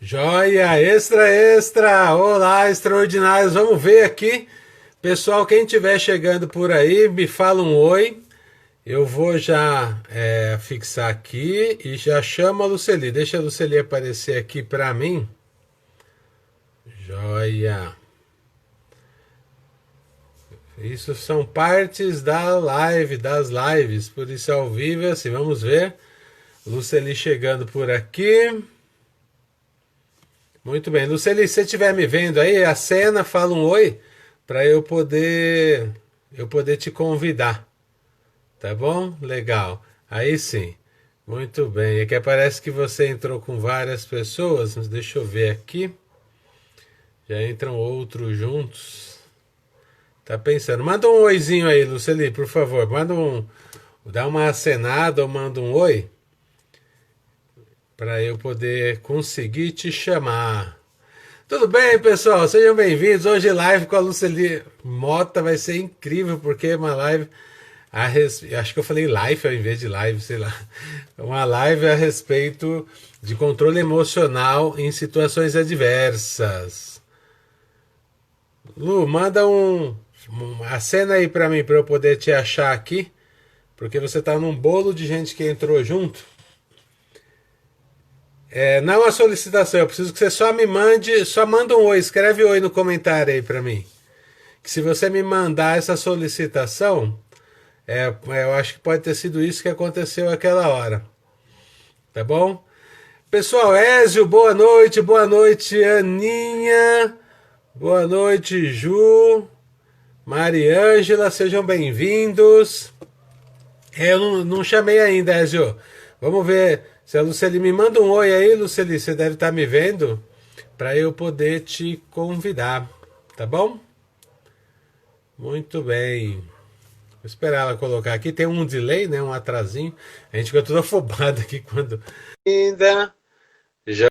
Joia, extra, extra! Olá, extraordinários! Vamos ver aqui. Pessoal, quem estiver chegando por aí, me fala um oi. Eu vou já fixar aqui e já chamo a Luceli. Deixa a Luceli aparecer aqui para mim. Joia! Isso são partes da live, das lives, por isso ao vivo é assim. Vamos ver. Luceli chegando por aqui. Muito bem. Luceli, se você estiver me vendo aí, a cena, fala um oi para eu poder te convidar. Tá bom? Legal. Aí sim. Muito bem. Aqui parece que você entrou com várias pessoas, mas deixa eu ver aqui. Já entram outros juntos. Tá pensando? Manda um oizinho aí, Luceli, por favor. Dá uma acenada ou manda um oi para eu poder conseguir te chamar. Tudo bem, pessoal? Sejam bem-vindos. Hoje live com a Luceli Mota vai ser incrível, porque é uma live acho que eu falei live ao invés de live, sei lá. Uma live a respeito de controle emocional em situações adversas. Lu, manda uma cena aí para mim, para eu poder te achar aqui, porque você tá num bolo de gente que entrou junto. Não a solicitação, eu preciso que você só me mande, só manda um oi, escreve oi no comentário aí para mim. Que se você me mandar essa solicitação, eu acho que pode ter sido isso que aconteceu aquela hora. Tá bom? Pessoal, Ézio, boa noite, Aninha, boa noite, Ju, Mariângela, sejam bem-vindos. Eu não chamei ainda, Ézio. Vamos ver se a Luceli me manda um oi aí, Luceli, você deve estar me vendo, para eu poder te convidar, tá bom? Muito bem. Vou esperar ela colocar aqui. Tem um delay, né? Um atrasinho. A gente fica tudo afobado aqui quando. Ainda. Já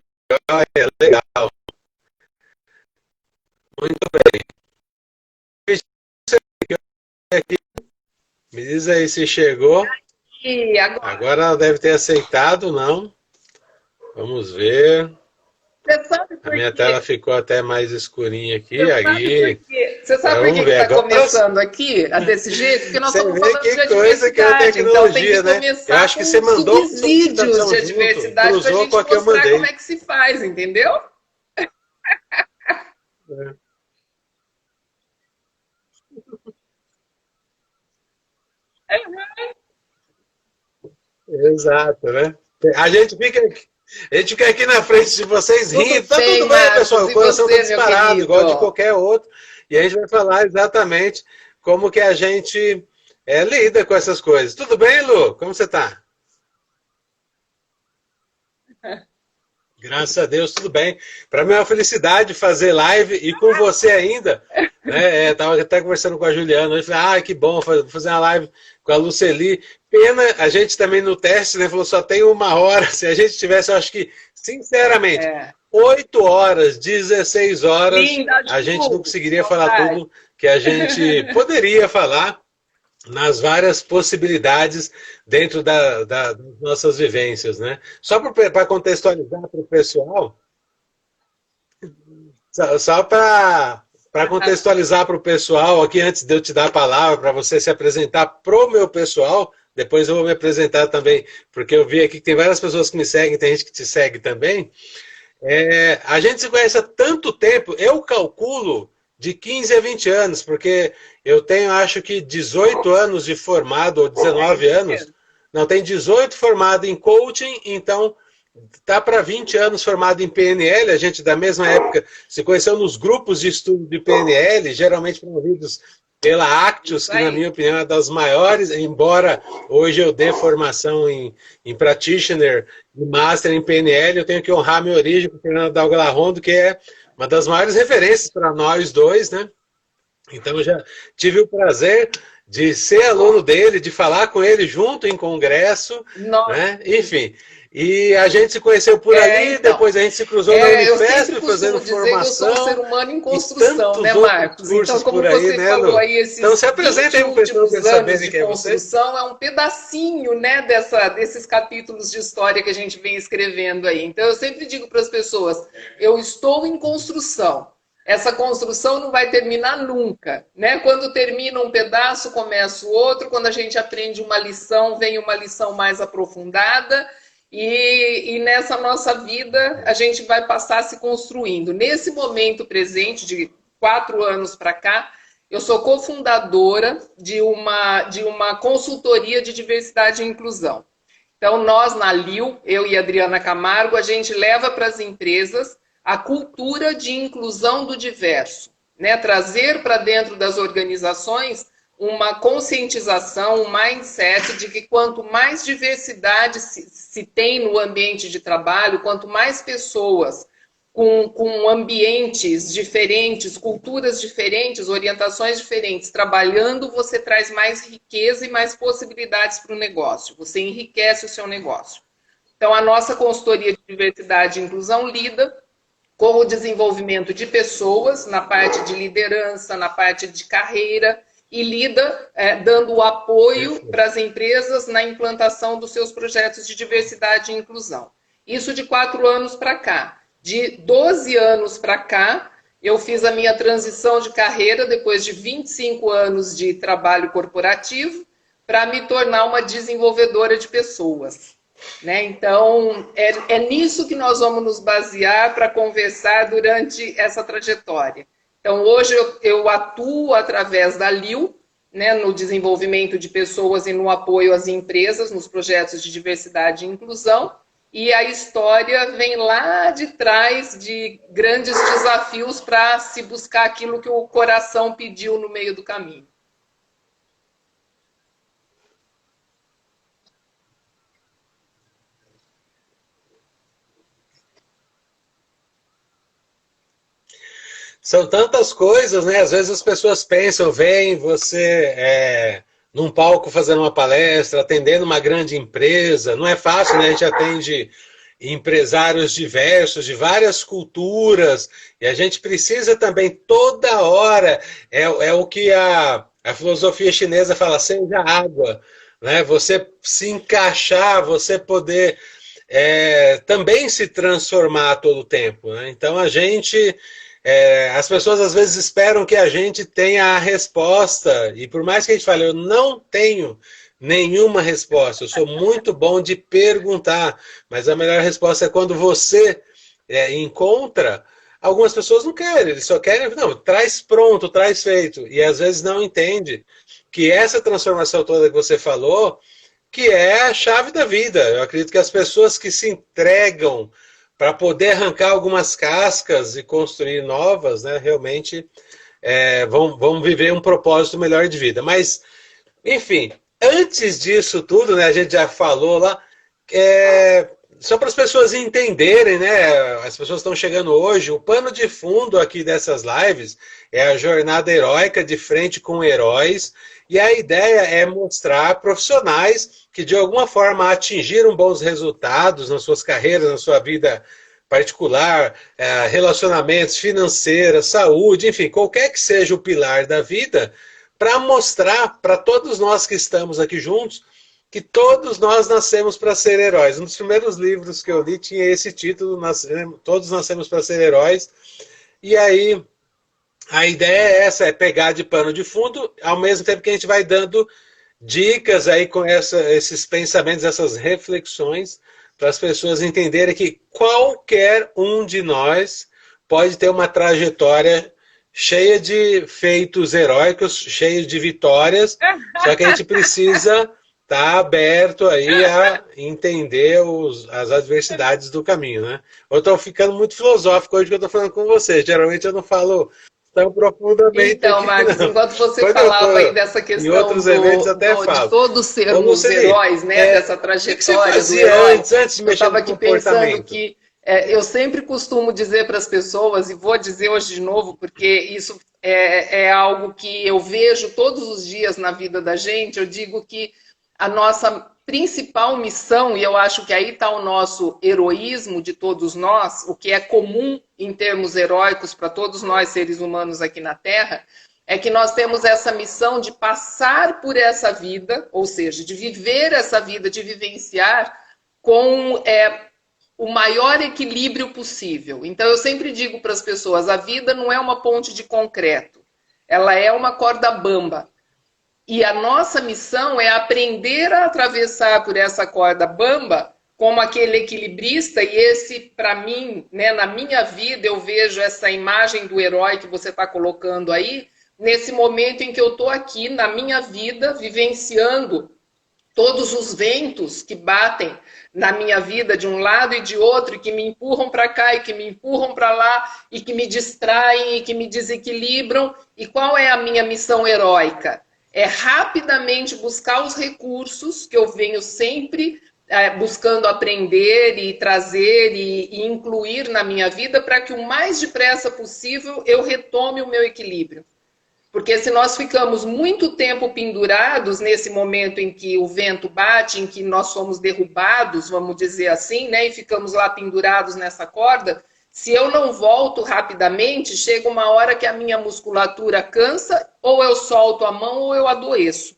é legal. Muito bem. Me diz aí se chegou. E agora, Agora ela deve ter aceitado, não? Vamos ver. você sabe A por minha tela quê? ficou até mais escurinha aqui. Você sabe por Aí. quê? Você sabe por Vamos que que ver está agora. começando aqui desse jeito? Porque nós Você estamos vê falando de que coisa que é adversidade, então tem que tecnologia, né? Eu começar acho que com você os mandou uma subsídios solicitação de junto, adversidade para a cruzou com gente a que eu mostrar como mandei. é que se faz, entendeu? Exato, né? A gente fica aqui na frente de vocês rindo, Tudo tá tudo bem, bem, pessoal, Marcos, o e coração tá você, meu disparado, querido? igual de qualquer outro, e a gente vai falar exatamente como que a gente lida com essas coisas. Tudo bem, Lu? Como você tá? Graças a Deus, tudo bem. Para mim é uma felicidade fazer live e com você ainda. Né? Tava até conversando com a Juliana hoje, falei, que bom fazer uma live com a Luceli. Pena, a gente também no teste, né, falou só tem 1 hora. Se a gente tivesse, eu acho que, sinceramente, É, 8 horas, 16 horas, linda, a gente não Ju, conseguiria falar saudade. tudo que a gente poderia falar nas várias possibilidades dentro das nossas vivências, né? Só para contextualizar para o pessoal, só para contextualizar para o pessoal aqui, antes de eu te dar a palavra, para você se apresentar pro meu pessoal, depois eu vou me apresentar também, porque eu vi aqui que tem várias pessoas que me seguem, tem gente que te segue também. A gente se conhece há tanto tempo, eu calculo de 15 a 20 anos, porque eu tenho, acho que 18 anos de formado, ou É 19 isso anos. mesmo. Não, tem 18 formado em coaching, então tá para 20 anos formado em PNL. A gente, da mesma época, se conheceu nos grupos de estudo de PNL, geralmente promovidos pela Actius, Isso que, na aí. minha opinião, é uma das maiores, embora hoje eu dê formação em practitioner e master em PNL, eu tenho que honrar minha origem com o Fernando Dalgalarrondo, que é uma das maiores referências para nós dois, né? Então, eu já tive o prazer de ser aluno dele, de falar com ele junto em congresso, Nossa, né? Enfim. E a gente se conheceu por ali, então, depois a gente se cruzou na eu Unifesp sempre fazendo costumo dizer que eu sou um ser formação humano em e construção, né, tantos outros Marcos? Então, cursos como por aí, você né, falou Lu? aí, Então esses se apresenta 20 aí para o pessoal últimos saberem anos de quem é você. construção é um pedacinho, né, desses capítulos de história que a gente vem escrevendo aí. Então, eu sempre digo para as pessoas, eu estou em construção. Essa construção não vai terminar nunca, né? Quando termina um pedaço, começa o outro. Quando a gente aprende uma lição, vem uma lição mais aprofundada. E nessa nossa vida, a gente vai passar se construindo. Nesse momento presente, de 4 anos para cá, eu sou cofundadora de uma consultoria de diversidade e inclusão. Então, nós na LIU, eu e a Adriana Camargo, a gente leva para as empresas a cultura de inclusão do diverso, né? Trazer para dentro das organizações uma conscientização, um mindset de que quanto mais diversidade se tem no ambiente de trabalho, quanto mais pessoas com ambientes diferentes, culturas diferentes, orientações diferentes, trabalhando, você traz mais riqueza e mais possibilidades para o negócio, você enriquece o seu negócio. Então, a nossa consultoria de diversidade e inclusão lida com o desenvolvimento de pessoas na parte de liderança, na parte de carreira, e lida dando o apoio para as empresas na implantação dos seus projetos de diversidade e inclusão. Isso de 4 anos para cá. De 12 anos para cá, eu fiz a minha transição de carreira depois de 25 anos de trabalho corporativo para me tornar uma desenvolvedora de pessoas. Né? Então, é nisso que nós vamos nos basear para conversar durante essa trajetória. Então, hoje eu atuo através da LIU, né, no desenvolvimento de pessoas e no apoio às empresas, nos projetos de diversidade e inclusão, e a história vem lá de trás de grandes desafios para se buscar aquilo que o coração pediu no meio do caminho. São tantas coisas, né? Às vezes as pessoas pensam, veem você num palco fazendo uma palestra, atendendo uma grande empresa. Não é fácil, né? A gente atende empresários diversos, de várias culturas, e a gente precisa também toda hora, é o que a filosofia chinesa fala, seja água, né? Você se encaixar, você poder também se transformar a todo tempo, né? Então a gente as pessoas às vezes esperam que a gente tenha a resposta, e por mais que a gente fale, eu não tenho nenhuma resposta, eu sou muito bom de perguntar, mas a melhor resposta é quando você encontra. Algumas pessoas não querem, eles só querem, não, traz pronto, traz feito, e às vezes não entende que essa transformação toda que você falou, que é a chave da vida. Eu acredito que as pessoas que se entregam para poder arrancar algumas cascas e construir novas, né, realmente vão viver um propósito melhor de vida. Mas, enfim, antes disso tudo, né, a gente já falou lá, só para as pessoas entenderem, né, as pessoas estão chegando hoje, o pano de fundo aqui dessas lives é a jornada heróica de frente com heróis, e a ideia é mostrar profissionais que de alguma forma atingiram bons resultados nas suas carreiras, na sua vida particular, relacionamentos, financeiras, saúde, enfim, qualquer que seja o pilar da vida, para mostrar para todos nós que estamos aqui juntos que todos nós nascemos para ser heróis. Um dos primeiros livros que eu li tinha esse título, Todos Nascemos para Ser Heróis, e aí a ideia é essa, é pegar de pano de fundo, ao mesmo tempo que a gente vai dando dicas aí com esses pensamentos, essas reflexões, para as pessoas entenderem que qualquer um de nós pode ter uma trajetória cheia de feitos heróicos, cheia de vitórias, só que a gente precisa estar aberto aí a entender as adversidades do caminho, né? Eu estou ficando muito filosófico hoje que eu estou falando com você. Geralmente eu não falo tão profundamente. Então, aqui, Marcos, não. enquanto você Quando falava aí dessa em questão outros eventos até de falo. todos sermos Luceli, heróis, né? Dessa o que você trajetória do fazia herói, antes de eu mexer estava no aqui pensando comportamento? que eu sempre costumo dizer para as pessoas, e vou dizer hoje de novo, porque isso é algo que eu vejo todos os dias na vida da gente, eu digo que a nossa principal missão, e eu acho que aí está o nosso heroísmo de todos nós, o que é comum em termos heróicos para todos nós seres humanos aqui na Terra, é que nós temos essa missão de passar por essa vida, ou seja, de viver essa vida, de vivenciar com o maior equilíbrio possível. Então eu sempre digo para as pessoas, a vida não é uma ponte de concreto, ela é uma corda bamba. E a nossa missão é aprender a atravessar por essa corda bamba como aquele equilibrista, e esse, para mim, né, na minha vida, eu vejo essa imagem do herói que você está colocando aí, nesse momento em que eu estou aqui, na minha vida, vivenciando todos os ventos que batem na minha vida de um lado e de outro, e que me empurram para cá, e que me empurram para lá, e que me distraem, e que me desequilibram. E qual é a minha missão heróica? É rapidamente buscar os recursos que eu venho sempre buscando aprender e trazer e incluir na minha vida para que o mais depressa possível eu retome o meu equilíbrio. Porque se nós ficamos muito tempo pendurados nesse momento em que o vento bate, em que nós somos derrubados, vamos dizer assim, né, e ficamos lá pendurados nessa corda, se eu não volto rapidamente, chega uma hora que a minha musculatura cansa, ou eu solto a mão ou eu adoeço.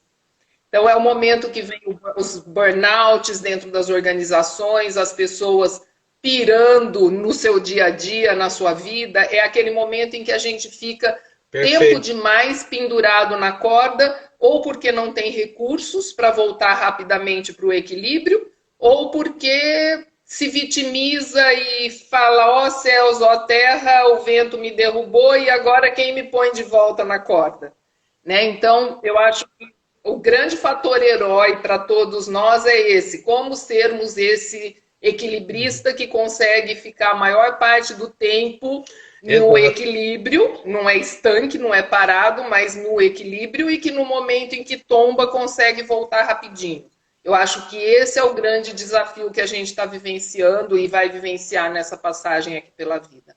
Então é o momento que vem os burnouts dentro das organizações, as pessoas pirando no seu dia a dia, na sua vida, é aquele momento em que a gente fica tempo demais pendurado na corda, ou porque não tem recursos para voltar rapidamente para o equilíbrio, ou porque se vitimiza e fala, ó céus, ó terra, o vento me derrubou e agora quem me põe de volta na corda? Né? Então, eu acho que o grande fator herói para todos nós é esse, como sermos esse equilibrista que consegue ficar a maior parte do tempo no equilíbrio, não é estanque, não é parado, mas no equilíbrio, e que no momento em que tomba consegue voltar rapidinho. Eu acho que esse é o grande desafio que a gente está vivenciando e vai vivenciar nessa passagem aqui pela vida.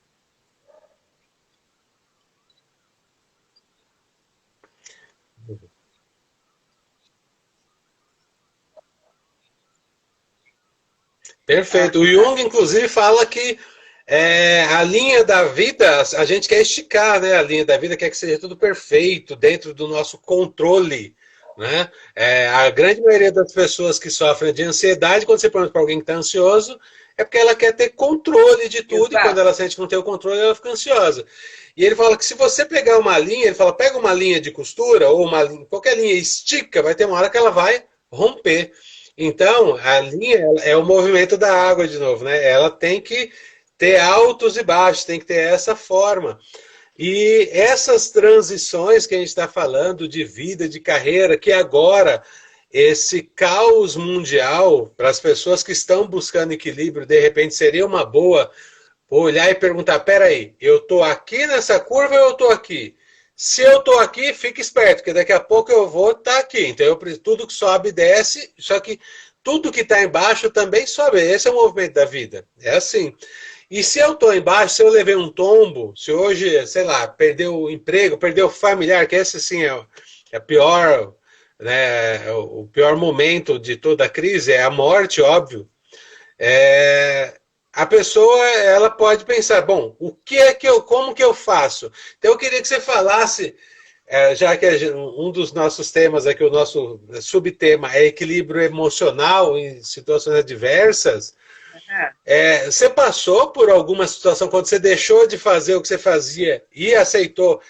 Perfeito. O Jung, inclusive, fala que a linha da vida, a gente quer esticar, né? A linha da vida quer que seja tudo perfeito, dentro do nosso controle. Né? A grande maioria das pessoas que sofrem de ansiedade, quando você pergunta para alguém que está ansioso, é porque ela quer ter controle de tudo. Exato. E quando ela sente que não tem o controle, ela fica ansiosa. E ele fala que se você pegar uma linha, ele fala, pega uma linha de costura, ou uma linha, qualquer linha, estica, vai ter uma hora que ela vai romper. Então, a linha é o movimento da água de novo, né? Ela tem que ter altos e baixos, tem que ter essa forma. E essas transições que a gente está falando de vida, de carreira, que agora esse caos mundial, para as pessoas que estão buscando equilíbrio, de repente seria uma boa olhar e perguntar, peraí, eu estou aqui nessa curva ou eu estou aqui? Se eu estou aqui, fique esperto, porque daqui a pouco eu vou estar aqui. Então, tudo que sobe, desce, só que tudo que está embaixo também sobe. Esse é o movimento da vida. É assim. E se eu estou embaixo, se eu levei um tombo, se hoje, sei lá, perdeu o emprego, perdeu o familiar, que esse sim é pior, né, o pior momento de toda a crise, é a morte, óbvio. A pessoa, ela pode pensar, bom, como que eu faço? Então eu queria que você falasse, já que um dos nossos temas aqui, o nosso subtema é equilíbrio emocional em situações adversas. Você passou por alguma situação quando você deixou de fazer o que você fazia e aceitou,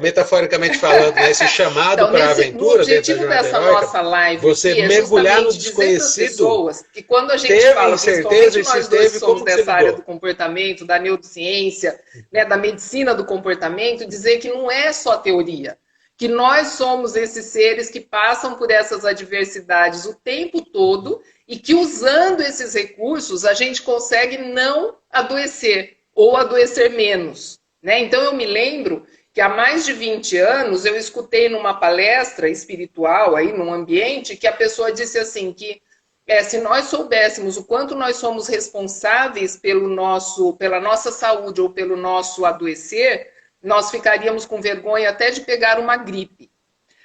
metaforicamente falando, né, esse chamado para a aventura? O objetivo dessa nossa live você mergulhar no desconhecido, pessoas que quando a gente fala, principalmente nós dois somos dessa área do comportamento, da neurociência, né, da medicina do comportamento, dizer que não é só teoria, que nós somos esses seres que passam por essas adversidades o tempo todo e que usando esses recursos a gente consegue não adoecer ou adoecer menos. Né? Então eu me lembro que há mais de 20 anos eu escutei numa palestra espiritual, aí, num ambiente, que a pessoa disse assim, que se nós soubéssemos o quanto nós somos responsáveis pela nossa saúde ou pelo nosso adoecer, nós ficaríamos com vergonha até de pegar uma gripe.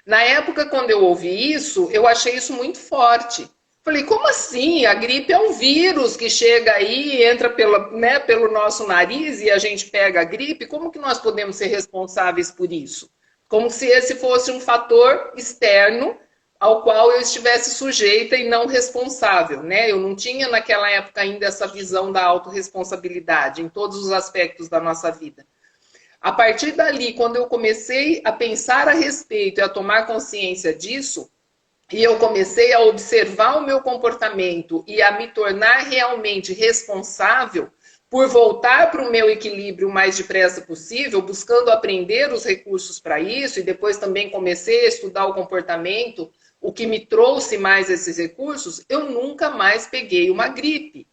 Na época, quando eu ouvi isso, eu achei isso muito forte. Falei, como assim? A gripe é um vírus que chega aí, entra pelo nosso nariz e a gente pega a gripe. Como que nós podemos ser responsáveis por isso? Como se esse fosse um fator externo ao qual eu estivesse sujeita e não responsável, né? Eu não tinha naquela época ainda essa visão da autorresponsabilidade em todos os aspectos da nossa vida. A partir dali, quando eu comecei a pensar a respeito e a tomar consciência disso, e eu comecei a observar o meu comportamento e a me tornar realmente responsável por voltar para o meu equilíbrio o mais depressa possível, buscando aprender os recursos para isso, e depois também comecei a estudar o comportamento, o que me trouxe mais esses recursos, eu nunca mais peguei uma gripe.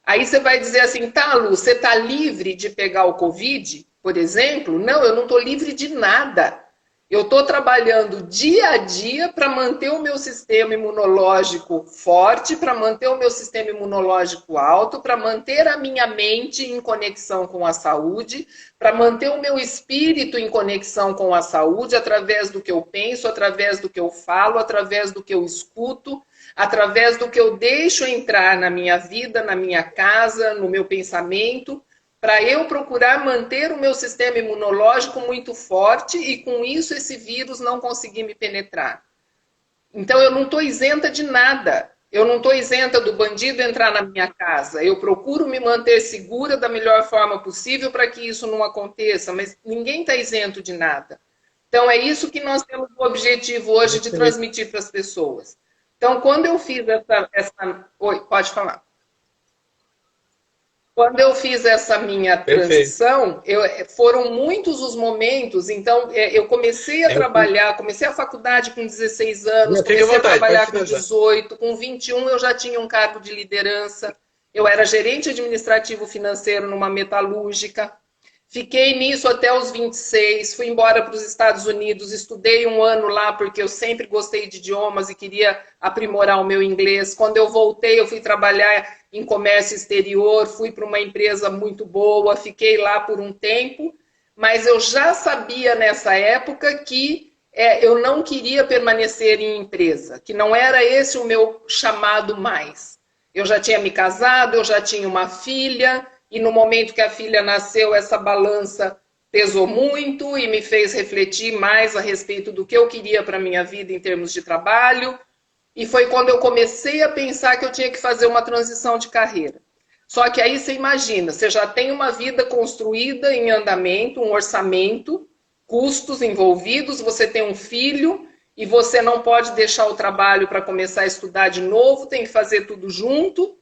Aí você vai dizer assim, tá, Lu, você está livre de pegar o Covid, por exemplo? Não, eu não estou livre de nada. Eu estou trabalhando dia a dia para manter o meu sistema imunológico forte, para manter o meu sistema imunológico alto, para manter a minha mente em conexão com a saúde, para manter o meu espírito em conexão com a saúde, através do que eu penso, através do que eu falo, através do que eu escuto, através do que eu deixo entrar na minha vida, na minha casa, no meu pensamento, para eu procurar manter o meu sistema imunológico muito forte e, com isso, esse vírus não conseguir me penetrar. Então, eu não estou isenta de nada. Eu não estou isenta do bandido entrar na minha casa. Eu procuro me manter segura da melhor forma possível para que isso não aconteça, mas ninguém está isento de nada. Então, é isso que nós temos o objetivo hoje de transmitir para as pessoas. Então, quando eu fiz essa... Oi, pode falar. Quando eu fiz essa minha transição, foram muitos os momentos, então eu comecei a trabalhar, comecei a faculdade com 16 anos, comecei a trabalhar com 18, com 21 eu já tinha um cargo de liderança, eu era gerente administrativo financeiro numa metalúrgica, fiquei nisso até os 26, fui embora para os Estados Unidos, estudei um ano lá porque eu sempre gostei de idiomas e queria aprimorar o meu inglês. Quando eu voltei, eu fui trabalhar em comércio exterior, fui para uma empresa muito boa, fiquei lá por um tempo, mas eu já sabia nessa época que eu não queria permanecer em empresa, que não era esse o meu chamado mais. Eu já tinha me casado, eu já tinha uma filha, e no momento que a filha nasceu, essa balança pesou muito e me fez refletir mais a respeito do que eu queria para a minha vida em termos de trabalho. E foi quando eu comecei a pensar que eu tinha que fazer uma transição de carreira. Só que aí você imagina, você já tem uma vida construída em andamento, um orçamento, custos envolvidos, você tem um filho e você não pode deixar o trabalho para começar a estudar de novo, tem que fazer tudo junto.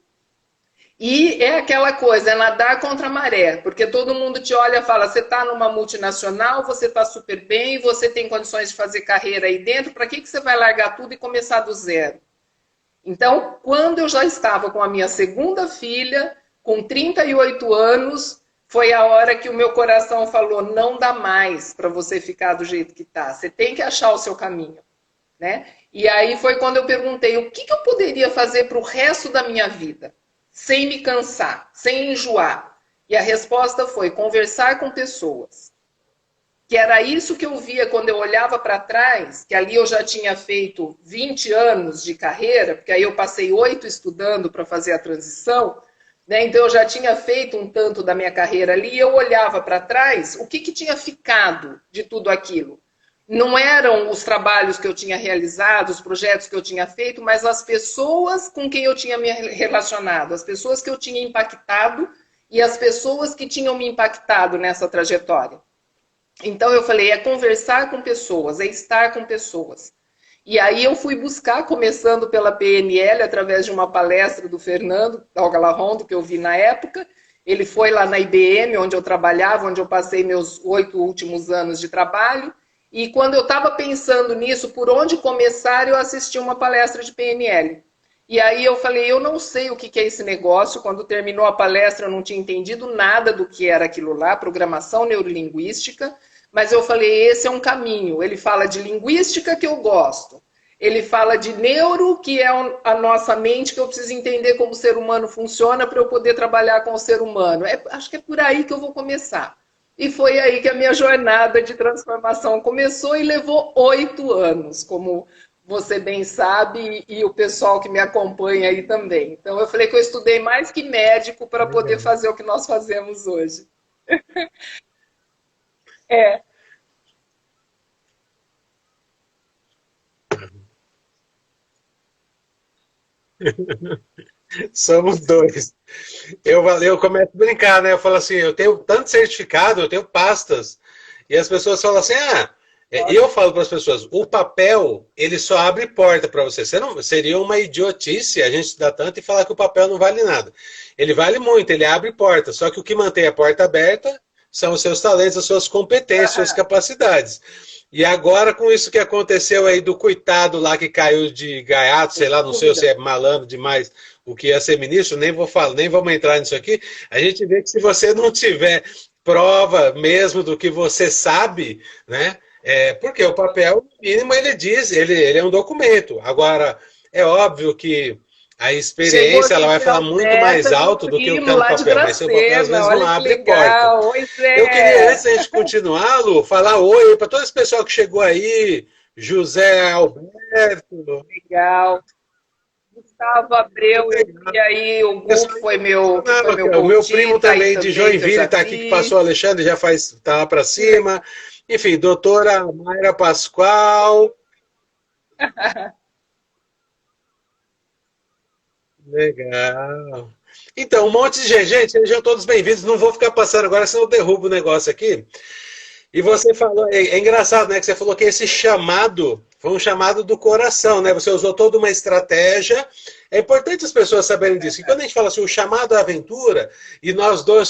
E é aquela coisa, é nadar contra a maré, porque todo mundo te olha e fala, você está numa multinacional, você está super bem, você tem condições de fazer carreira aí dentro, para que você vai largar tudo e começar do zero? Então, quando eu já estava com a minha segunda filha, com 38 anos, foi a hora que o meu coração falou, não dá mais para você ficar do jeito que está, você tem que achar o seu caminho, né? E aí foi quando eu perguntei, o que eu poderia fazer para o resto da minha vida? Sem me cansar, sem enjoar. E a resposta foi conversar com pessoas. Que era isso que eu via quando eu olhava para trás, que ali eu já tinha feito 20 anos de carreira, porque aí eu passei 8 estudando para fazer a transição, né? Então eu já tinha feito um tanto da minha carreira ali, e eu olhava para trás, o que tinha ficado de tudo aquilo? Não eram os trabalhos que eu tinha realizado, os projetos que eu tinha feito, mas as pessoas com quem eu tinha me relacionado, as pessoas que eu tinha impactado e as pessoas que tinham me impactado nessa trajetória. Então eu falei, é conversar com pessoas, é estar com pessoas. E aí eu fui buscar, começando pela PNL, através de uma palestra do Fernando Gallardo, que eu vi na época. Ele foi lá na IBM, onde eu trabalhava, onde eu passei meus 8 últimos anos de trabalho. E quando eu estava pensando nisso, por onde começar, eu assisti uma palestra de PNL. E aí eu falei, eu não sei o que é esse negócio. Quando terminou a palestra, eu não tinha entendido nada do que era aquilo lá, programação neurolinguística. Mas eu falei, esse é um caminho. Ele fala de linguística, que eu gosto. Ele fala de neuro, que é a nossa mente, que eu preciso entender como o ser humano funciona para eu poder trabalhar com o ser humano. Acho que é por aí que eu vou começar. E foi aí que a minha jornada de transformação começou e levou 8 anos, como você bem sabe, e o pessoal que me acompanha aí também. Então, eu falei que eu estudei mais que médico para poder Legal. fazer o que nós fazemos hoje. É, Somos dois. Eu começo a brincar, né? Eu falo assim, eu tenho tanto certificado, eu tenho pastas. E as pessoas falam assim, e eu falo para as pessoas, o papel, ele só abre porta para você. Você não, seria uma idiotice a gente estudar tanto e falar que o papel não vale nada. Ele vale muito, ele abre porta. Só que o que mantém a porta aberta são os seus talentos, as suas competências, suas capacidades. E agora, com isso que aconteceu aí do coitado lá que caiu de gaiato, sei sem lá, não sei se dúvida. é malandro demais o que ia ser ministro, nem vou falar, nem vamos entrar nisso aqui. A gente vê que se você não tiver prova mesmo do que você sabe, né? Porque o papel mínimo ele diz, ele é um documento. Agora, é óbvio que a Chegou experiência ela aqui vai pela falar muito mais oferta do alto do que o que primo está no lá de papel, mas seu papel às Dracena. vezes não Olha que abre porta. legal. Pois Eu queria, antes é. da gente continuar, Lu, falar oi para todo esse pessoal que chegou aí, José Alberto, Legal. Gustavo que Abreu, eu vi legal. aí, o Gu, Pessoal que foi meu, que foi internacional aqui, meu ó. O meu coach, primo tá aí também de também, que eu Joinville já está aqui, que vi. passou, o Alexandre já faz, tá lá para Que legal. cima. Enfim, doutora Mayra Pascoal. Legal. Então, um monte de gente, sejam todos bem-vindos. Não vou ficar passando agora, senão eu derrubo o negócio aqui. E você falou, é engraçado, né? Que você falou que esse chamado foi um chamado do coração, né? Você usou toda uma estratégia. É importante as pessoas saberem disso. E quando a gente fala assim, o chamado à aventura, e nós dois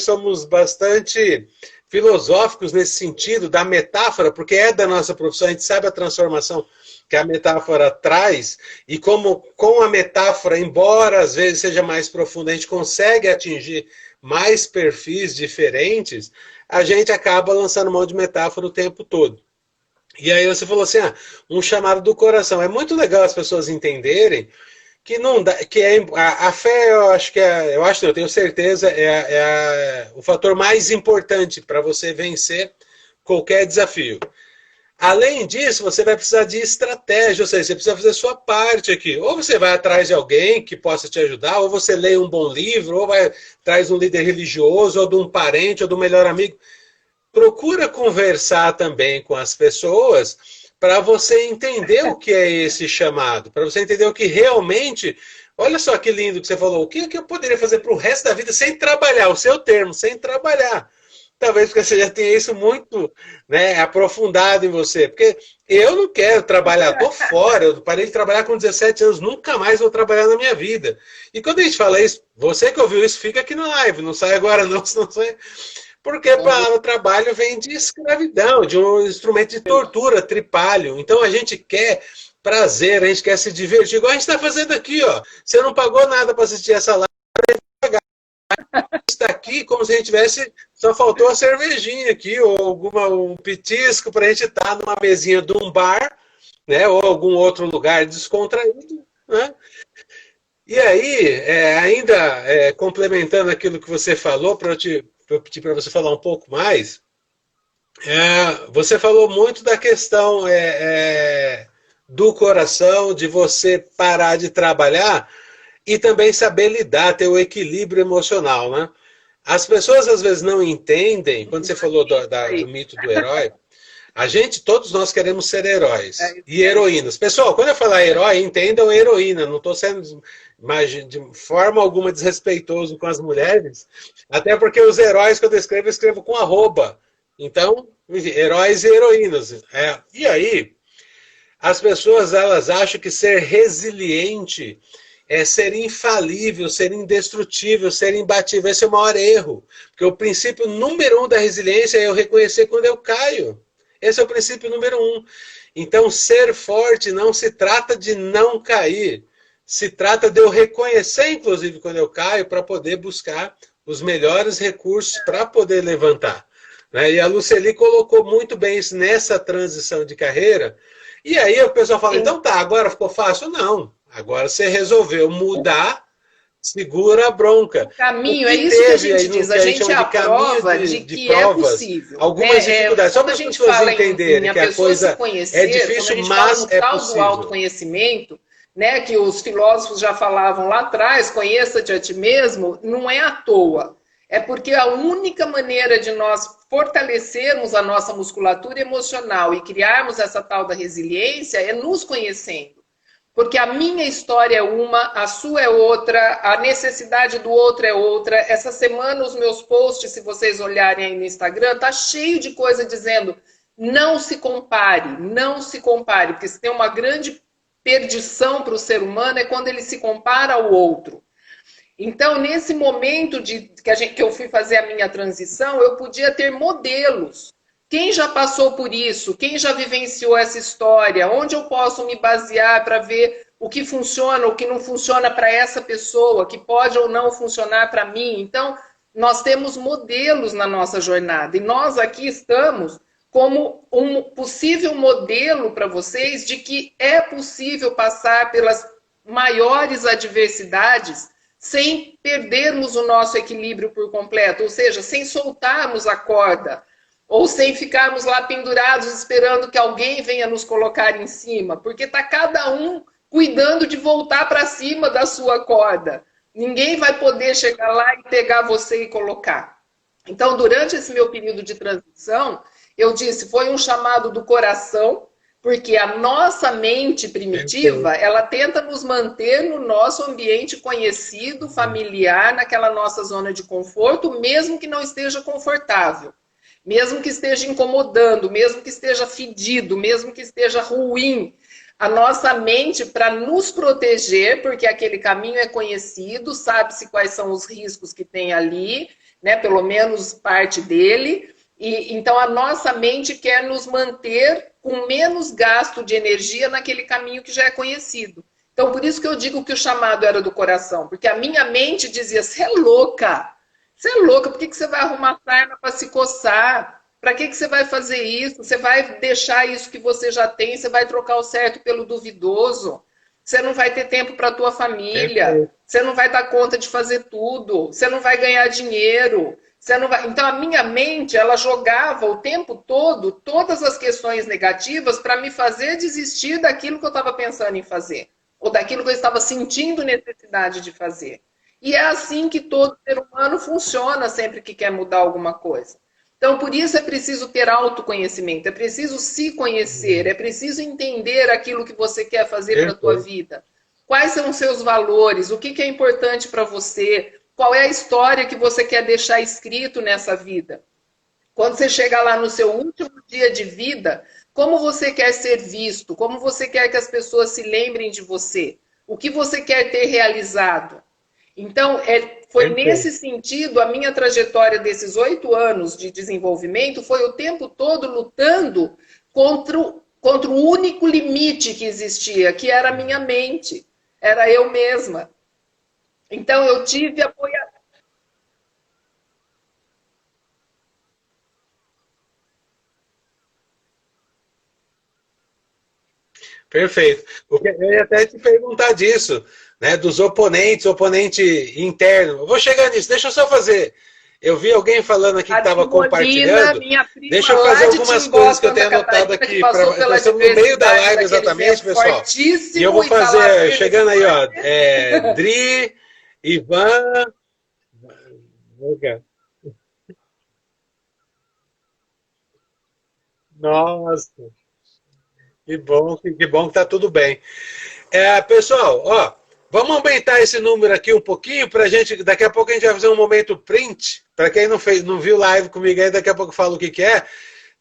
somos bastante filosóficos nesse sentido, da metáfora, porque é da nossa profissão, a gente sabe a transformação que a metáfora traz, e como com a metáfora, embora às vezes seja mais profunda, a gente consegue atingir mais perfis diferentes, a gente acaba lançando mão de metáfora o tempo todo. E aí você falou assim, um chamado do coração. É muito legal as pessoas entenderem que não dá, que a fé, eu acho que eu acho, não, eu tenho certeza, o fator mais importante para você vencer qualquer desafio. Além disso, você vai precisar de estratégia, ou seja, você precisa fazer a sua parte aqui. Ou você vai atrás de alguém que possa te ajudar, ou você lê um bom livro, ou vai atrás de um líder religioso, ou de um parente, ou do melhor amigo. Procura conversar também com as pessoas para você entender o que é esse chamado, para você entender o que realmente. Olha só que lindo que você falou. O que eu poderia fazer para o resto da vida sem trabalhar? O seu termo, sem trabalhar. Talvez porque você já tenha isso muito, né, aprofundado em você. Porque eu não quero trabalhar, estou fora. Eu parei de trabalhar com 17 anos, nunca mais vou trabalhar na minha vida. E quando a gente fala isso, você que ouviu isso, fica aqui na live. Não sai agora, não, senão sai. Porque a palavra trabalho vem de escravidão, de um instrumento de tortura, tripalho. Então a gente quer prazer, a gente quer se divertir, igual a gente está fazendo aqui, ó. Você não pagou nada para assistir essa live, a gente está aqui como se a gente tivesse, só faltou a cervejinha aqui, ou um petisco para a gente estar numa mesinha de um bar, né, ou algum outro lugar descontraído, né? E aí, ainda complementando aquilo que você falou, para eu pedir para você falar um pouco mais, você falou muito da questão do coração, de você parar de trabalhar e também saber lidar, ter o equilíbrio emocional, né? As pessoas às vezes não entendem, quando você falou do mito do herói, todos nós queremos ser É heróis isso e aí. heroínas. Pessoal, quando eu falar herói, entendam heroína. Não estou sendo de forma alguma desrespeitoso com as mulheres, até porque os heróis que eu escrevo com arroba. Então, enfim, heróis e heroínas. E aí, as pessoas elas acham que ser resiliente é ser infalível, ser indestrutível, ser imbatível. Esse é o maior erro. Porque o princípio número um da resiliência é eu reconhecer quando eu caio. Esse é o princípio número um. Então, ser forte não se trata de não cair. Se trata de eu reconhecer, inclusive, quando eu caio, para poder buscar os melhores recursos para poder levantar. Né? E a Luceli colocou muito bem isso nessa transição de carreira. E aí o pessoal fala, Sim. então tá, agora ficou fácil? Não. Agora você resolveu mudar, segura a bronca. O caminho, é isso que a gente diz, a gente é a prova de que é possível. Algumas dificuldades, só quando para a as gente pessoas fala entenderem em a que a pessoa coisa se conhecer, é difícil, quando a gente mas fala no é tal possível. do autoconhecimento, né, que os filósofos já falavam lá atrás, conheça-te a ti mesmo, não é à toa. É porque a única maneira de nós fortalecermos a nossa musculatura emocional e criarmos essa tal da resiliência é nos conhecendo. Porque a minha história é uma, a sua é outra, a necessidade do outro é outra. Essa semana os meus posts, se vocês olharem aí no Instagram, tá cheio de coisa dizendo não se compare, não se compare, porque se tem uma grande perdição para o ser humano é quando ele se compara ao outro. Então, nesse momento que eu fui fazer a minha transição, eu podia ter modelos. Quem já passou por isso? Quem já vivenciou essa história? Onde eu posso me basear para ver o que funciona, o que não funciona para essa pessoa, que pode ou não funcionar para mim? Então, nós temos modelos na nossa jornada e nós aqui estamos como um possível modelo para vocês de que é possível passar pelas maiores adversidades sem perdermos o nosso equilíbrio por completo, ou seja, sem soltarmos a corda, ou sem ficarmos lá pendurados esperando que alguém venha nos colocar em cima, porque está cada um cuidando de voltar para cima da sua corda. Ninguém vai poder chegar lá e pegar você e colocar. Então, durante esse meu período de transição, eu disse, foi um chamado do coração, porque a nossa mente primitiva, ela tenta nos manter no nosso ambiente conhecido, familiar, naquela nossa zona de conforto, mesmo que não esteja confortável, mesmo que esteja incomodando, mesmo que esteja fedido, mesmo que esteja ruim. A nossa mente, para nos proteger, porque aquele caminho é conhecido, sabe-se quais são os riscos que tem ali, né? Pelo menos parte dele. E então a nossa mente quer nos manter com menos gasto de energia naquele caminho que já é conhecido. Então, por isso que eu digo que o chamado era do coração, porque a minha mente dizia, você é louca, por que você vai arrumar sarna para se coçar? Para que você vai fazer isso? Você vai deixar isso que você já tem, você vai trocar o certo pelo duvidoso, você não vai ter tempo para a tua família, você não vai dar conta de fazer tudo, você não vai ganhar dinheiro. Você não vai... Então, a minha mente, ela jogava o tempo todo todas as questões negativas para me fazer desistir daquilo que eu estava pensando em fazer, ou daquilo que eu estava sentindo necessidade de fazer. E é assim que todo ser humano funciona sempre que quer mudar alguma coisa. Então, por isso é preciso ter autoconhecimento, é preciso se conhecer, é preciso entender aquilo que você quer fazer para a tua vida. Quais são os seus valores, o que é importante para você, qual é a história que você quer deixar escrito nessa vida? Quando você chega lá no seu último dia de vida, como você quer ser visto? Como você quer que as pessoas se lembrem de você? O que você quer ter realizado? Então, foi nesse sentido, a minha trajetória desses 8 anos de desenvolvimento foi o tempo todo lutando contra o único limite que existia, que era a minha mente, era eu mesma. Então, eu tive apoio. Perfeito. Eu ia até te perguntar disso, né? Dos oponentes, oponente interno. Eu vou chegar nisso, deixa eu só fazer. Eu vi alguém falando aqui que estava compartilhando. Deixa eu fazer algumas coisas que eu tenho anotado aqui. Nós estamos no meio da live exatamente, pessoal. E eu vou fazer, chegando aí, ó. Dri, Ivan. Nossa, que bom que tá tudo bem. Pessoal, ó, vamos aumentar esse número aqui um pouquinho para a gente. Daqui a pouco a gente vai fazer um momento print. Para quem não viu live comigo aí, daqui a pouco eu falo o que é.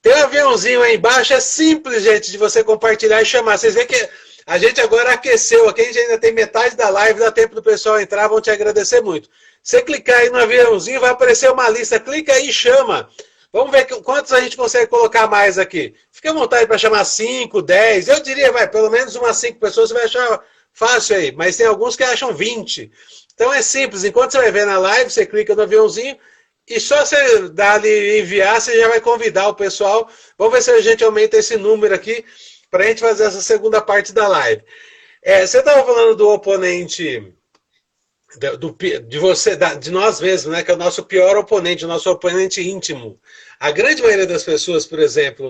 Tem um aviãozinho aí embaixo, é simples, gente, de você compartilhar e chamar. Vocês veem que a gente agora aqueceu aqui, a gente ainda tem metade da live, dá tempo do pessoal entrar, vão te agradecer muito. Você clicar aí no aviãozinho, vai aparecer uma lista, clica aí e chama. Vamos ver quantos a gente consegue colocar mais aqui. Fica à vontade para chamar 5, 10. Eu diria, pelo menos umas 5 pessoas você vai achar fácil aí. Mas tem alguns que acham 20. Então é simples. Enquanto você vai ver na live, você clica no aviãozinho e só você dar ali enviar, você já vai convidar o pessoal. Vamos ver se a gente aumenta esse número aqui para a gente fazer essa segunda parte da live. Você estava falando do oponente de você, de nós mesmos, né, que é o nosso pior oponente, o nosso oponente íntimo. A grande maioria das pessoas, por exemplo,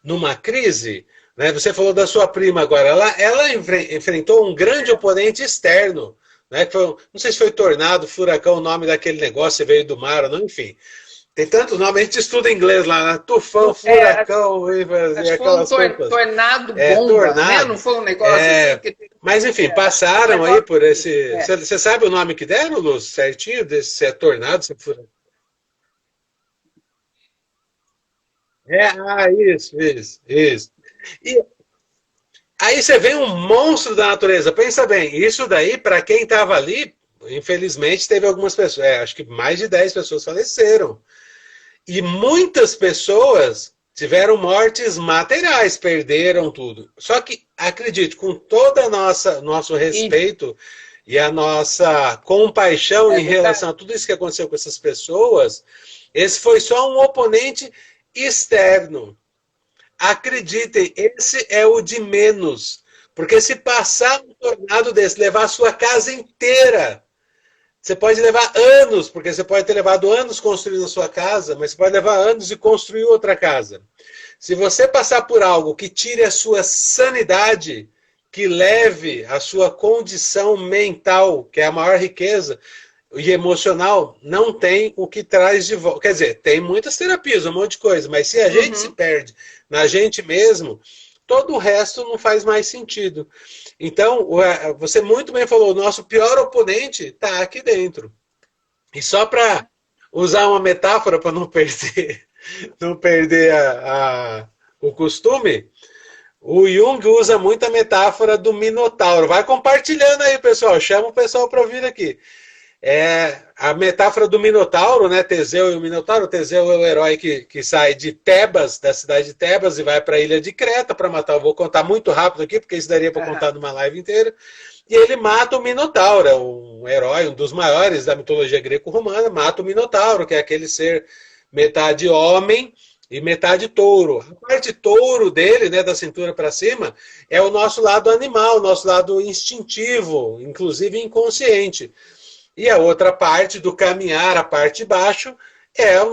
numa crise, né, você falou da sua prima agora, ela enfrentou um grande oponente externo, né, que foi, não sei se foi tornado, furacão, o nome daquele negócio, se veio do mar ou não, enfim. Tem tantos nomes, a gente estuda inglês lá, né? Tufão, furacão, e acho que foi um aquelas coisas. tornado bomba, né? Não Tornado. foi um negócio assim? Mas, enfim, Um passaram aí negócio, por esse. Você sabe o nome que deram, Luz? Certinho? Desse, se é tornado, se é furacão? Isso. E aí você vê um monstro da natureza. Pensa bem, isso daí, para quem estava ali, infelizmente, teve algumas pessoas, acho que mais de 10 pessoas faleceram. E muitas pessoas tiveram mortes materiais, perderam tudo. Só que, acredite, com toda a nosso respeito e a nossa compaixão em relação a tudo isso que aconteceu com essas pessoas, esse foi só um oponente externo. Acreditem, esse é o de menos. Porque se passar um tornado desse, levar a sua casa inteira, você pode levar anos, porque você pode ter levado anos construindo a sua casa, mas você pode levar anos e construir outra casa. Se você passar por algo que tire a sua sanidade, que leve a sua condição mental, que é a maior riqueza, e emocional, não tem o que traz de volta. Quer dizer, tem muitas terapias, um monte de coisa, mas se a gente se perde na gente mesmo, todo o resto não faz mais sentido. Então, você muito bem falou, o nosso pior oponente está aqui dentro. E só para usar uma metáfora para não perder, não perder o costume, o Jung usa muito a metáfora do Minotauro. Vai compartilhando aí, pessoal. Chama o pessoal para vir aqui. A metáfora do Minotauro, né? Teseu e o Minotauro. Teseu é o herói que sai de Tebas, da cidade de Tebas, e vai para a ilha de Creta para matar. Eu vou contar muito rápido aqui, porque isso daria para contar numa live inteira. E ele mata o Minotauro, um herói, um dos maiores da mitologia greco-romana, mata o Minotauro, que é aquele ser metade homem e metade touro. A parte touro dele, né, da cintura para cima, é o nosso lado animal, o nosso lado instintivo, inclusive inconsciente. E a outra parte do caminhar, a parte de baixo, é o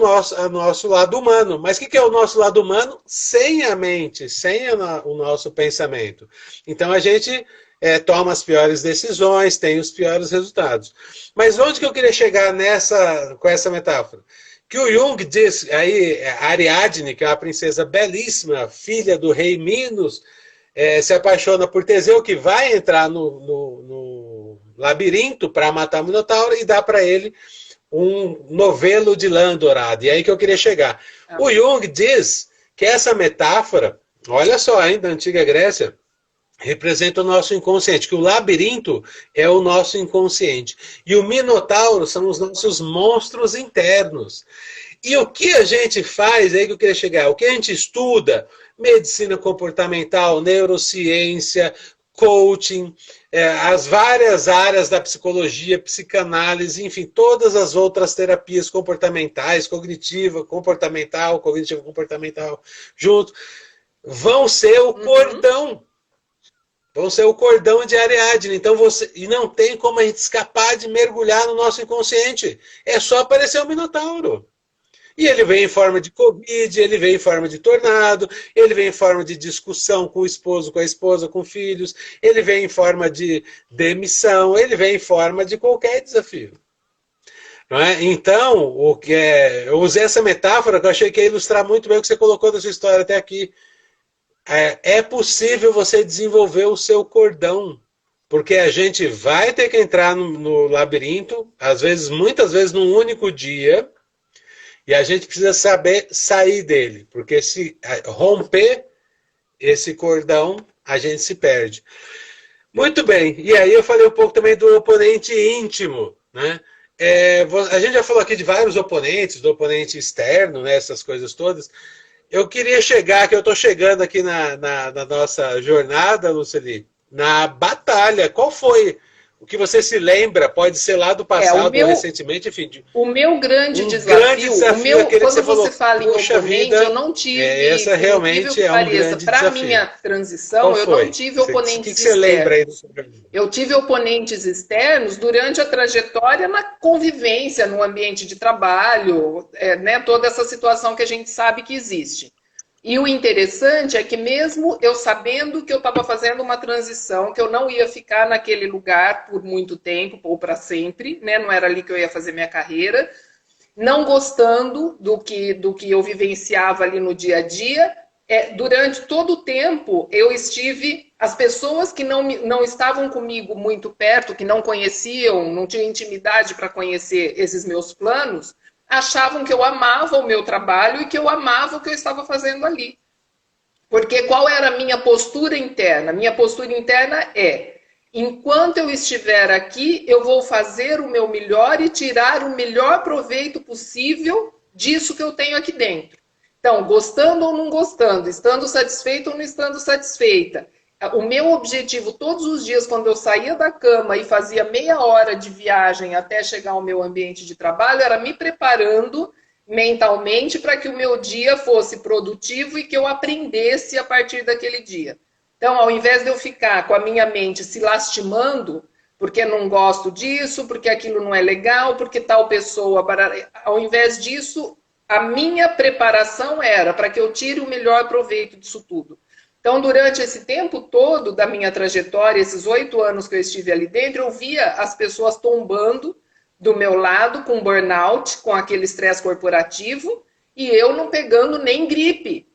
nosso lado humano. Mas o que é o nosso lado humano? Sem a mente, sem o nosso pensamento. Então a gente toma as piores decisões, tem os piores resultados. Mas onde que eu queria chegar com essa metáfora? Que o Jung diz, aí, Ariadne, que é uma princesa belíssima, filha do rei Minos, se apaixona por Teseu, que vai entrar no labirinto para matar o Minotauro e dá para ele um novelo de lã dourado. E aí que eu queria chegar. O Jung diz que essa metáfora, olha só, hein, da antiga Grécia, representa o nosso inconsciente, que o labirinto é o nosso inconsciente. E o Minotauro são os nossos monstros internos. E o que a gente faz, aí que eu queria chegar, o que a gente estuda, medicina comportamental, neurociência, coaching, as várias áreas da psicologia, psicanálise, enfim, todas as outras terapias comportamentais, cognitivo comportamental, junto, vão ser o cordão. Vão ser o cordão de Ariadne. Então e não tem como a gente escapar de mergulhar no nosso inconsciente. É só aparecer o Minotauro. E ele vem em forma de Covid, ele vem em forma de tornado, ele vem em forma de discussão com o esposo, com a esposa, com filhos, ele vem em forma de demissão, ele vem em forma de qualquer desafio. Não é? Então, eu usei essa metáfora que eu achei que ia ilustrar muito bem o que você colocou da sua história até aqui. É possível você desenvolver o seu cordão, porque a gente vai ter que entrar no labirinto, muitas vezes num único dia, e a gente precisa saber sair dele, porque se romper esse cordão, a gente se perde. Muito bem, e aí eu falei um pouco também do oponente íntimo, né? A gente já falou aqui de vários oponentes, do oponente externo, né, essas coisas todas. Eu queria que eu estou chegando aqui na nossa jornada, Luceli, na batalha. Qual foi O que você se lembra pode ser lá do passado, ou recentemente, enfim. O meu grande desafio, quando você fala em oponente, eu não tive, essa realmente é um grande para desafio. minha transição, eu não tive oponentes externos. Você lembra aí do seu... Eu tive oponentes externos durante a trajetória na convivência, no ambiente de trabalho, né, toda essa situação que a gente sabe que existe. E o interessante é que mesmo eu sabendo que eu estava fazendo uma transição, que eu não ia ficar naquele lugar por muito tempo ou para sempre, né? Não era ali que eu ia fazer minha carreira, não gostando do que eu vivenciava ali no dia a dia, durante todo o tempo eu estive... As pessoas que não estavam comigo muito perto, que não conheciam, não tinham intimidade para conhecer esses meus planos, achavam que eu amava o meu trabalho e que eu amava o que eu estava fazendo ali. Porque qual era a minha postura interna? Minha postura interna é: enquanto eu estiver aqui, eu vou fazer o meu melhor e tirar o melhor proveito possível disso que eu tenho aqui dentro. Então, gostando ou não gostando, estando satisfeita ou não estando satisfeita, o meu objetivo todos os dias, quando eu saía da cama e fazia meia hora de viagem até chegar ao meu ambiente de trabalho, era me preparando mentalmente para que o meu dia fosse produtivo e que eu aprendesse a partir daquele dia. Então, ao invés de eu ficar com a minha mente se lastimando, porque não gosto disso, porque aquilo não é legal, porque tal pessoa... Ao invés disso, a minha preparação era para que eu tire o melhor proveito disso tudo. Então, durante esse tempo todo da minha trajetória, esses 8 anos que eu estive ali dentro, eu via as pessoas tombando do meu lado com burnout, com aquele estresse corporativo, e eu não pegando nem gripe.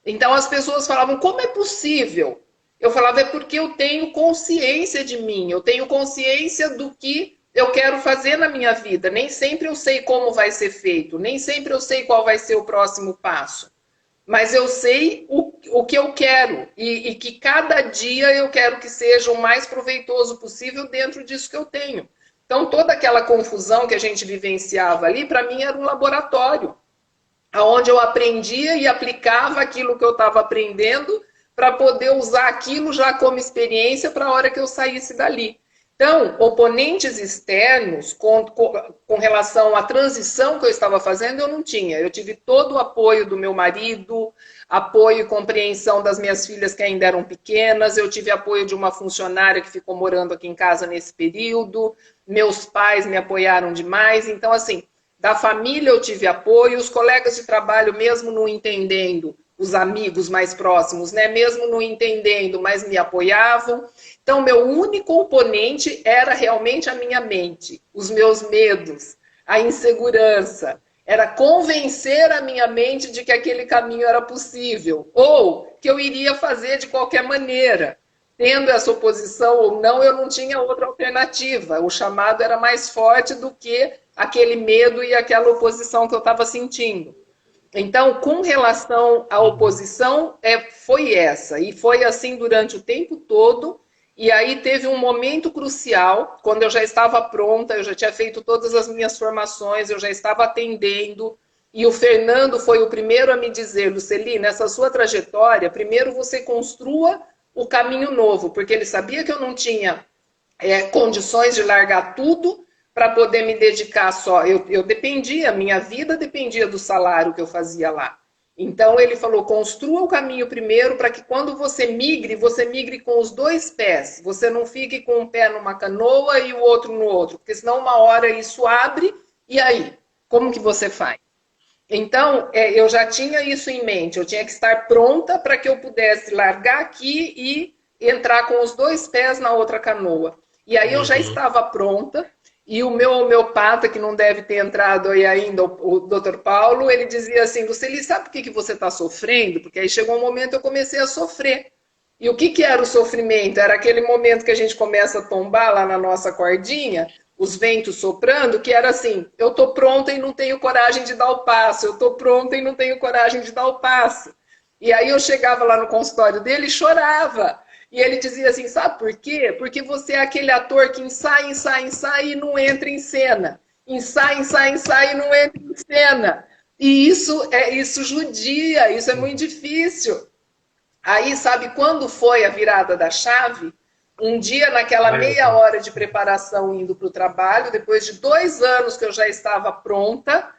Então, as pessoas falavam, como é possível? Eu falava, é porque eu tenho consciência de mim, eu tenho consciência do que eu quero fazer na minha vida. Nem sempre eu sei como vai ser feito, nem sempre eu sei qual vai ser o próximo passo. Mas eu sei o que eu quero e que cada dia eu quero que seja o mais proveitoso possível dentro disso que eu tenho. Então, toda aquela confusão que a gente vivenciava ali, para mim era um laboratório, onde eu aprendia e aplicava aquilo que eu estava aprendendo para poder usar aquilo já como experiência para a hora que eu saísse dali. Então, oponentes externos com relação à transição que eu estava fazendo, eu não tinha. Eu tive todo o apoio do meu marido, apoio e compreensão das minhas filhas que ainda eram pequenas, eu tive apoio de uma funcionária que ficou morando aqui em casa nesse período, meus pais me apoiaram demais. Então, assim, da família eu tive apoio, os colegas de trabalho, mesmo não entendendo, os amigos mais próximos, né, mesmo não entendendo, mas me apoiavam. Então, meu único oponente era realmente a minha mente, os meus medos, a insegurança. Era convencer a minha mente de que aquele caminho era possível, ou que eu iria fazer de qualquer maneira. Tendo essa oposição ou não, eu não tinha outra alternativa. O chamado era mais forte do que aquele medo e aquela oposição que eu estava sentindo. Então, com relação à oposição, foi essa. E foi assim durante o tempo todo. E aí teve um momento crucial, quando eu já estava pronta, eu já tinha feito todas as minhas formações, eu já estava atendendo. E o Fernando foi o primeiro a me dizer, Luceli, nessa sua trajetória, primeiro você construa o caminho novo, porque ele sabia que eu não tinha condições de largar tudo para poder me dedicar só. Eu dependia, minha vida dependia do salário que eu fazia lá. Então ele falou, construa o caminho primeiro para que quando você migre com os 2 pés. Você não fique com um pé numa canoa e o outro no outro, porque senão uma hora isso abre, e aí? Como que você faz? Então, eu já tinha isso em mente, eu tinha que estar pronta para que eu pudesse largar aqui e entrar com os 2 pés na outra canoa. E aí eu já estava pronta. E o meu homeopata, que não deve ter entrado aí ainda, o Dr. Paulo, ele dizia assim, Luceli, sabe por que você está sofrendo? Porque aí chegou um momento eu comecei a sofrer. E o que era o sofrimento? Era aquele momento que a gente começa a tombar lá na nossa cordinha, os ventos soprando, que era assim, eu estou pronta e não tenho coragem de dar o passo, eu estou pronta e não tenho coragem de dar o passo. E aí eu chegava lá no consultório dele e chorava. E ele dizia assim, sabe por quê? Porque você é aquele ator que ensaia, ensaia, ensaia e não entra em cena. Ensaia, ensaia, ensaia e não entra em cena. E isso judia, isso é muito difícil. Aí, sabe quando foi a virada da chave? Um dia, naquela meia hora de preparação, indo para o trabalho, depois de 2 anos que eu já estava pronta,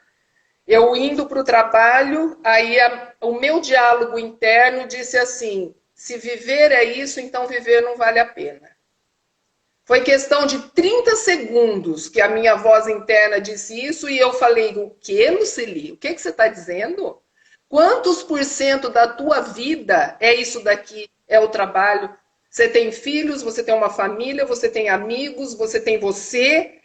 eu indo para o trabalho, aí o meu diálogo interno disse assim: se viver é isso, então viver não vale a pena. Foi questão de 30 segundos que a minha voz interna disse isso e eu falei: o que, Luceli? O que você está dizendo? Quantos por cento da tua vida é isso daqui? É o trabalho? Você tem filhos, você tem uma família, você tem amigos, você tem você.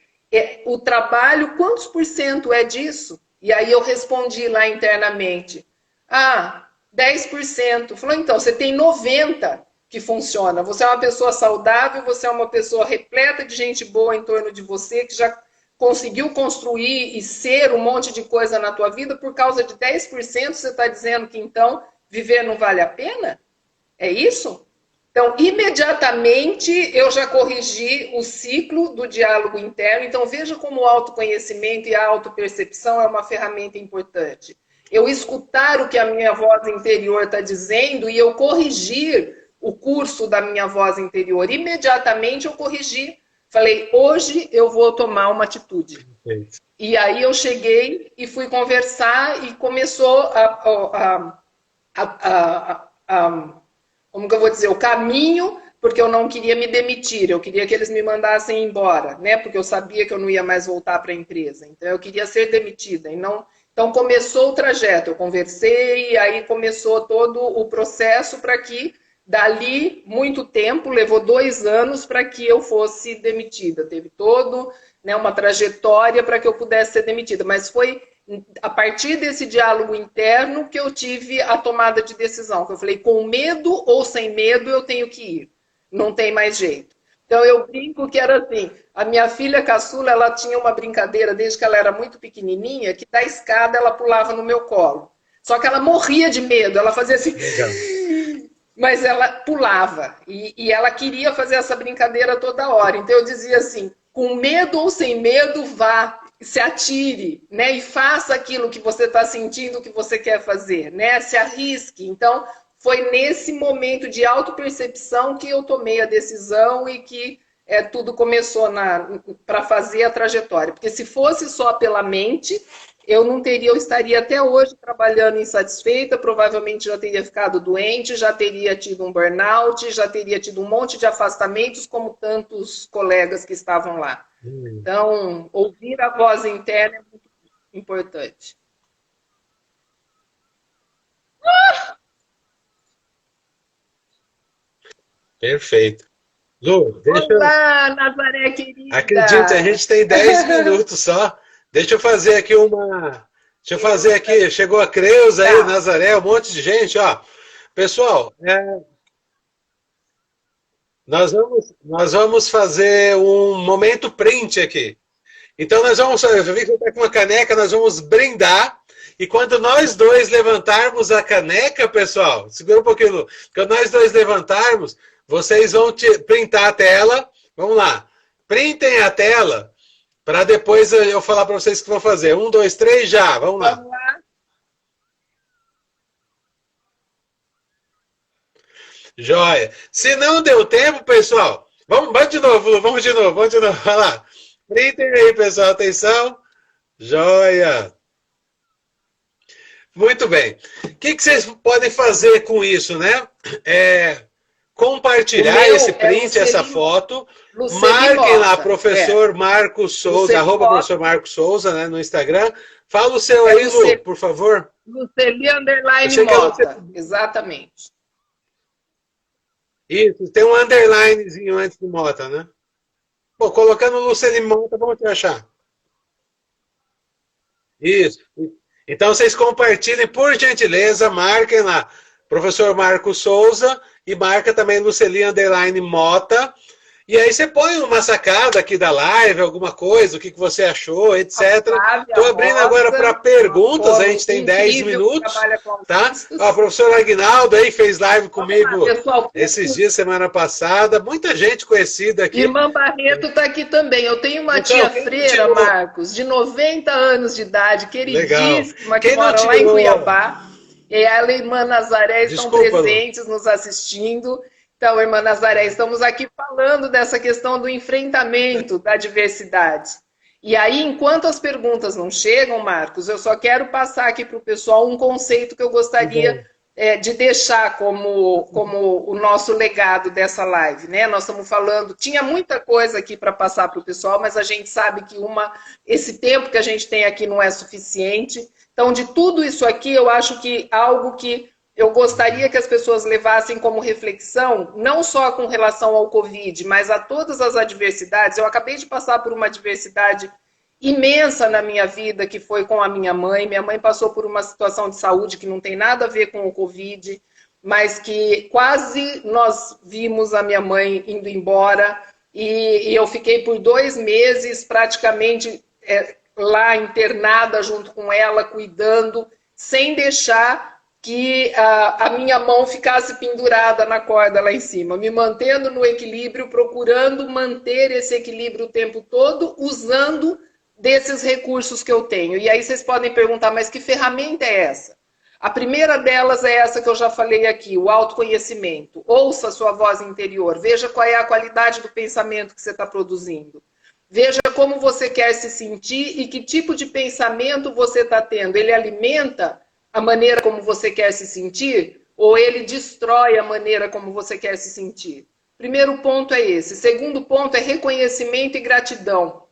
O trabalho, quantos por cento é disso? E aí eu respondi lá internamente: 10%. Falou: então, você tem 90% que funciona. Você é uma pessoa saudável, você é uma pessoa repleta de gente boa em torno de você, que já conseguiu construir e ser um monte de coisa na tua vida. Por causa de 10%, você está dizendo que então viver não vale a pena? É isso? Então, imediatamente eu já corrigi o ciclo do diálogo interno. Então, veja como o autoconhecimento e a autopercepção é uma ferramenta importante. Eu escutar o que a minha voz interior está dizendo e eu corrigir o curso da minha voz interior. Imediatamente eu corrigi. Falei: hoje eu vou tomar uma atitude. E aí eu cheguei e fui conversar e começou como que eu vou dizer, o caminho, porque eu não queria me demitir, eu queria que eles me mandassem embora, né? Porque eu sabia que eu não ia mais voltar para a empresa. Então eu queria ser demitida e não. Então começou o trajeto, eu conversei e aí começou todo o processo para que dali muito tempo, levou 2 anos para que eu fosse demitida. Teve todo, né, uma trajetória para que eu pudesse ser demitida, mas foi a partir desse diálogo interno que eu tive a tomada de decisão, que eu falei: com medo ou sem medo eu tenho que ir, não tem mais jeito. Então eu brinco que era assim, a minha filha caçula, ela tinha uma brincadeira desde que ela era muito pequenininha, que da escada ela pulava no meu colo. Só que ela morria de medo, ela fazia assim... Legal. Mas ela pulava e ela queria fazer essa brincadeira toda hora. Então eu dizia assim: com medo ou sem medo, vá, se atire, né? E faça aquilo que você está sentindo que você quer fazer, né? Se arrisque. Então foi nesse momento de autopercepção que eu tomei a decisão e que tudo começou para fazer a trajetória. Porque se fosse só pela mente, eu estaria até hoje trabalhando insatisfeita, provavelmente já teria ficado doente, já teria tido um burnout, já teria tido um monte de afastamentos, como tantos colegas que estavam lá. Então, ouvir a voz interna é muito importante. Perfeito. Lu, Olá, Nazaré querida! Acredita, a gente tem 10 minutos só. Deixa eu fazer aqui chegou a Creuza aí, Nazaré, um monte de gente, ó. Pessoal, nós vamos fazer um momento print aqui. Então eu vi que você está com uma caneca, nós vamos brindar. E quando nós dois levantarmos a caneca, pessoal, segura um pouquinho, Lu. Quando nós dois levantarmos, vocês vão printar a tela. Vamos lá. Printem a tela para depois eu falar para vocês o que vão fazer. 1, 2, 3, já. Vamos lá. Joia. Se não deu tempo, pessoal, vamos de novo, Lu. Vamos de novo. Vai lá. Printem aí, pessoal. Atenção. Joia. Muito bem. O que vocês podem fazer com isso, né? Compartilhar esse print, essa foto. Marquem lá, professor Marcos Souza, arroba professor Marcos Souza, né, no Instagram. Fala o seu aí, Lu, por favor. Luceli underline Mota. Exatamente. Isso, tem um underlinezinho antes do Mota, né? Bom, colocando Luceli Mota, vamos te achar. Isso. Então vocês compartilhem, por gentileza, marquem lá, professor Marcos Souza, e marca também Luceli underline Mota. E aí você põe uma sacada aqui da live, alguma coisa, o que você achou, etc. Estou abrindo agora para perguntas, a gente tem 10 minutos. Tá? Ó, o professor Aguinaldo aí fez live comigo esses dias, semana passada. Muita gente conhecida aqui. Irmã Barreto está aqui também. Eu tenho uma tia freira, Marcos, de 90 anos de idade, queridíssima, que mora lá em Cuiabá. E ela e a irmã Nazaré estão presentes, nos assistindo. Então, irmã Nazaré, estamos aqui falando dessa questão do enfrentamento da diversidade. E aí, enquanto as perguntas não chegam, Marcos, eu só quero passar aqui para o pessoal um conceito que eu gostaria de deixar como o nosso legado dessa live, né? Nós estamos falando, tinha muita coisa aqui para passar para o pessoal, mas a gente sabe que esse tempo que a gente tem aqui não é suficiente. Então, de tudo isso aqui, eu acho que algo que eu gostaria que as pessoas levassem como reflexão, não só com relação ao Covid, mas a todas as adversidades. Eu acabei de passar por uma adversidade imensa na minha vida, que foi com a minha mãe. Minha mãe passou por uma situação de saúde que não tem nada a ver com o Covid, mas que quase nós vimos a minha mãe indo embora, e eu fiquei por 2 meses praticamente lá internada junto com ela, cuidando, sem deixar que a minha mão ficasse pendurada na corda lá em cima, me mantendo no equilíbrio, procurando manter esse equilíbrio o tempo todo, usando desses recursos que eu tenho. E aí vocês podem perguntar, mas que ferramenta é essa? A primeira delas é essa que eu já falei aqui, o autoconhecimento. Ouça a sua voz interior, veja qual é a qualidade do pensamento que você está produzindo. Veja como você quer se sentir e que tipo de pensamento você está tendo. Ele alimenta a maneira como você quer se sentir ou ele destrói a maneira como você quer se sentir? Primeiro ponto é esse. Segundo ponto é reconhecimento e gratidão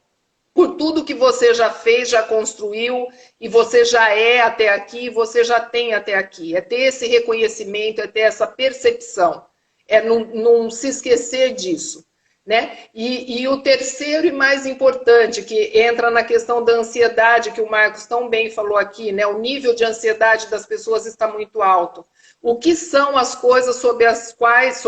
por tudo que você já fez, já construiu e você já é até aqui, você já tem até aqui. É ter esse reconhecimento, é ter essa percepção. É não se esquecer disso. Né? E o terceiro e mais importante, que entra na questão da ansiedade, que o Marcos tão bem falou aqui, né? O nível de ansiedade das pessoas está muito alto. O que são as coisas sobre as quais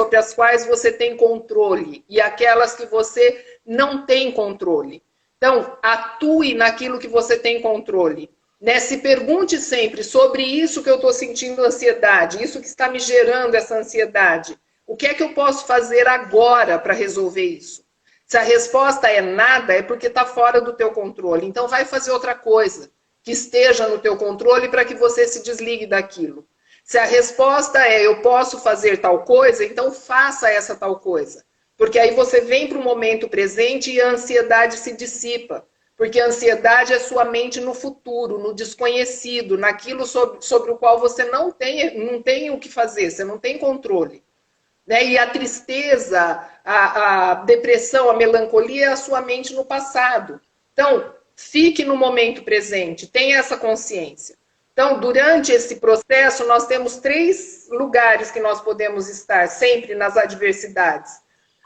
você tem controle e aquelas que você não tem controle? Então, atue naquilo que você tem controle. Né? Se pergunte sempre sobre isso que eu estou sentindo ansiedade, isso que está me gerando essa ansiedade. O que é que eu posso fazer agora para resolver isso? Se a resposta é nada, é porque está fora do teu controle. Então vai fazer outra coisa que esteja no teu controle para que você se desligue daquilo. Se a resposta é eu posso fazer tal coisa, então faça essa tal coisa. Porque aí você vem para o momento presente e a ansiedade se dissipa. Porque a ansiedade é sua mente no futuro, no desconhecido, naquilo sobre o qual você não tem o que fazer, você não tem controle. Né? E a tristeza, a depressão, a melancolia é a sua mente no passado. Então, fique no momento presente, tenha essa consciência. Então, durante esse processo, nós temos 3 lugares que nós podemos estar sempre nas adversidades.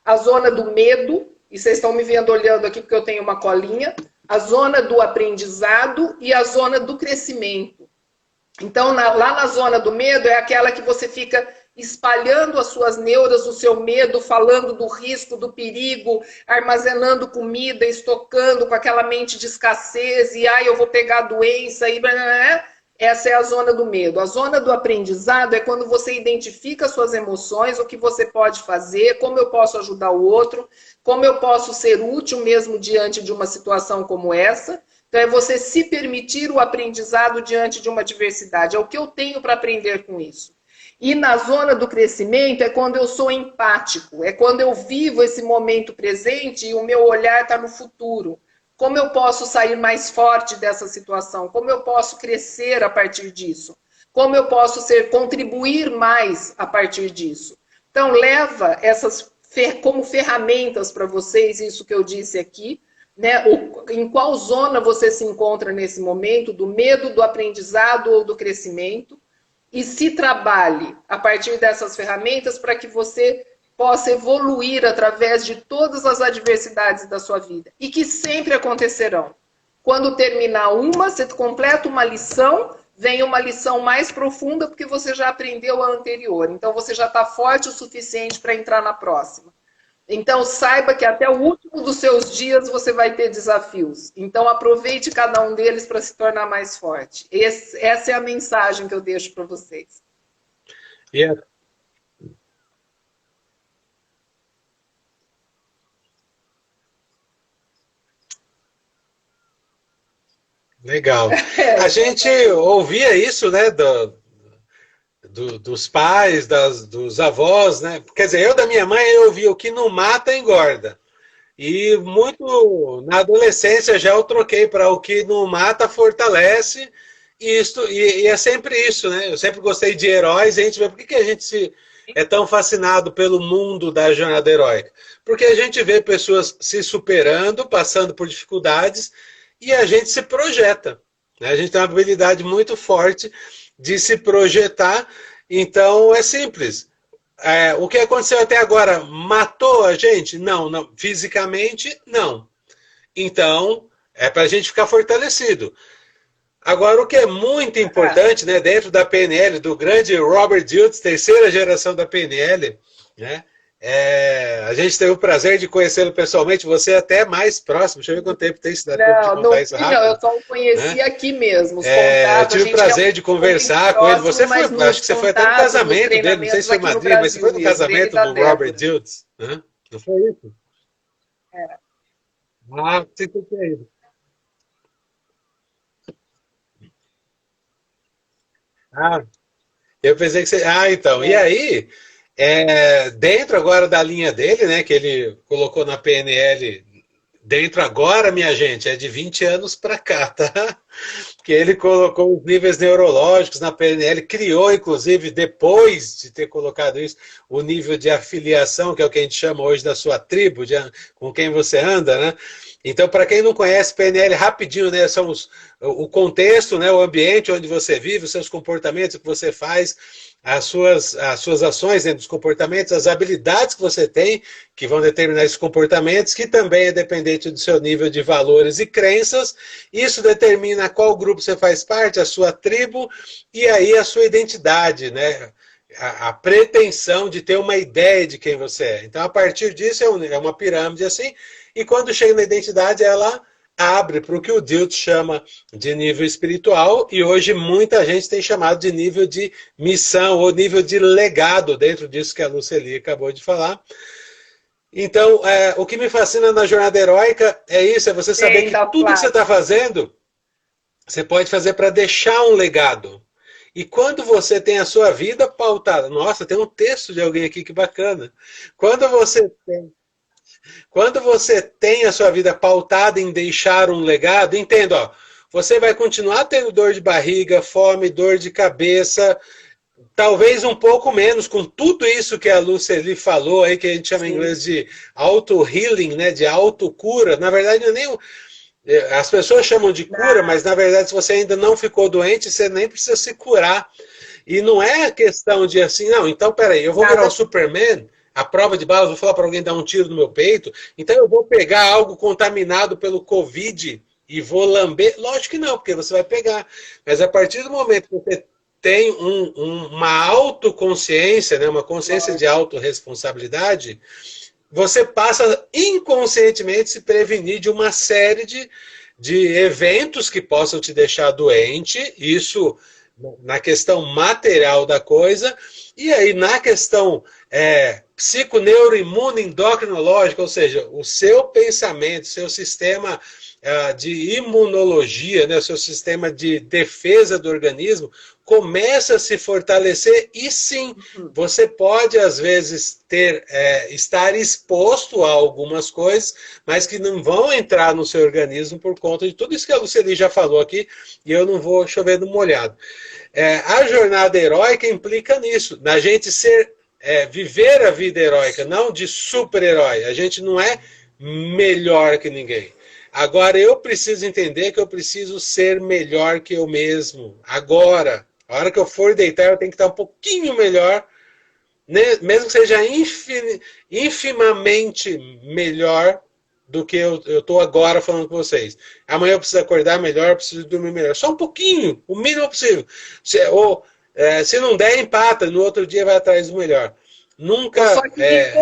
A zona do medo, e vocês estão me vendo olhando aqui porque eu tenho uma colinha, a zona do aprendizado e a zona do crescimento. Então, lá na zona do medo é aquela que você fica espalhando as suas neuras, o seu medo, falando do risco, do perigo, armazenando comida, estocando com aquela mente de escassez, e eu vou pegar a doença, e essa é a zona do medo. A zona do aprendizado é quando você identifica suas emoções, o que você pode fazer, como eu posso ajudar o outro, como eu posso ser útil mesmo diante de uma situação como essa. Então é você se permitir o aprendizado diante de uma adversidade. É o que eu tenho para aprender com isso. E na zona do crescimento é quando eu sou empático, é quando eu vivo esse momento presente e o meu olhar está no futuro. Como eu posso sair mais forte dessa situação? Como eu posso crescer a partir disso? Como eu posso contribuir mais a partir disso? Então, leva essas como ferramentas para vocês, isso que eu disse aqui, né? Em qual zona você se encontra nesse momento, do medo, do aprendizado ou do crescimento, e se trabalhe a partir dessas ferramentas para que você possa evoluir através de todas as adversidades da sua vida. E que sempre acontecerão. Quando terminar uma, você completa uma lição, vem uma lição mais profunda, porque você já aprendeu a anterior. Então, você já está forte o suficiente para entrar na próxima. Então, saiba que até o último dos seus dias você vai ter desafios. Então, aproveite cada um deles para se tornar mais forte. Essa é a mensagem que eu deixo para vocês. Yeah. Legal. A gente ouvia isso, né, dos pais, dos avós, né? Quer dizer, eu da minha mãe eu ouvi o que não mata engorda. E muito na adolescência já eu troquei para o que não mata fortalece. E é sempre isso, né? Eu sempre gostei de heróis. E a gente vê por que a gente é tão fascinado pelo mundo da jornada heróica? Porque a gente vê pessoas se superando, passando por dificuldades e a gente se projeta. Né? A gente tem uma habilidade muito forte de se projetar. Então é simples. O que aconteceu até agora matou a gente? Não, não. Fisicamente, não. Então, é para a gente ficar fortalecido. Agora, o que é muito importante, né, dentro da PNL, do grande Robert Dilts, terceira geração da PNL, né, a gente teve o prazer de conhecê-lo pessoalmente, você é até mais próximo. Deixa eu ver quanto tempo tem isso, dá tempo de contar isso rápido. Não, eu só o conheci, né, aqui mesmo. Os eu tive o prazer de conversar com ele. Você foi, acho que você foi até no casamento dele, não sei se foi madrinha, mas você foi no casamento do Robert Dilts, né? Não foi isso? Ah, você tem que ir. Ah, eu pensei que você. Ah, então. E aí, dentro agora da linha dele, né, que ele colocou na PNL, dentro agora, minha gente, é de 20 anos para cá, tá? Que ele colocou os níveis neurológicos na PNL, criou, inclusive, depois de ter colocado isso, o nível de afiliação, que é o que a gente chama hoje da sua tribo, com quem você anda, né? Então, para quem não conhece PNL, rapidinho, né, são o contexto, né, o ambiente onde você vive, os seus comportamentos, o que você faz, as suas ações dentro dos comportamentos, as habilidades que você tem, que vão determinar esses comportamentos, que também é dependente do seu nível de valores e crenças. Isso determina qual grupo você faz parte, a sua tribo, e aí a sua identidade, né? A pretensão de ter uma ideia de quem você é. Então, a partir disso, é uma pirâmide assim, e quando chega na identidade, ela abre para o que o Dilts chama de nível espiritual, e hoje muita gente tem chamado de nível de missão, ou nível de legado, dentro disso que a Luceli acabou de falar. Então, o que me fascina na jornada heróica é isso, é você saber que tudo que você está fazendo, você pode fazer para deixar um legado. E quando você tem a sua vida pautada, nossa, tem um texto de alguém aqui que bacana. Quando você tem a sua vida pautada em deixar um legado, entenda, ó, você vai continuar tendo dor de barriga, fome, dor de cabeça, talvez um pouco menos, com tudo isso que a Luceli falou aí, que a gente chama em inglês de auto-healing, né, de autocura. Na verdade, não é nem as pessoas chamam de cura, mas na verdade, se você ainda não ficou doente, você nem precisa se curar. E não é questão de assim, não, então peraí, eu vou virar o Superman, a prova de balas, vou falar para alguém dar um tiro no meu peito, então eu vou pegar algo contaminado pelo Covid e vou lamber? Lógico que não, porque você vai pegar. Mas a partir do momento que você tem uma autoconsciência, né, uma consciência de autorresponsabilidade, você passa inconscientemente a se prevenir de uma série de eventos que possam te deixar doente, isso na questão material da coisa, e aí na questão psiconeuroimunoendocrinológica, ou seja, o seu pensamento, seu sistema de imunologia, né, o seu sistema de defesa do organismo, começa a se fortalecer e sim, você pode às vezes estar exposto a algumas coisas, mas que não vão entrar no seu organismo por conta de tudo isso que a Luceli já falou aqui, e eu não vou chover no molhado. A jornada heróica implica nisso, na gente viver a vida heróica, não de super-herói. A gente não é melhor que ninguém. Agora, eu preciso entender que eu preciso ser melhor que eu mesmo. Agora, a hora que eu for deitar, eu tenho que estar um pouquinho melhor, né? Mesmo que seja infimamente melhor do que eu estou agora falando com vocês. Amanhã eu preciso acordar melhor, eu preciso dormir melhor. Só um pouquinho, o mínimo possível. Se não der, empata. No outro dia vai atrás do melhor. Nunca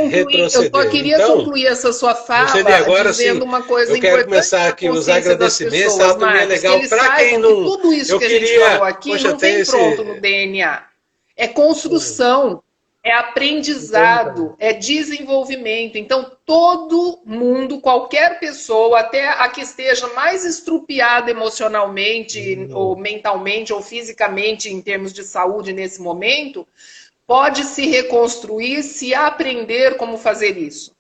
retroceder. Eu só queria concluir essa sua fala agora, dizendo uma coisa importante. Eu quero começar aqui os agradecimentos. Pessoas, Marcos, é legal para quem não. Tudo isso que a gente falou aqui não vem pronto no DNA. É construção. É aprendizado, é desenvolvimento. Então, todo mundo, qualquer pessoa, até a que esteja mais estrupiada emocionalmente, ou mentalmente, ou fisicamente, em termos de saúde nesse momento, pode se reconstruir se aprender como fazer isso.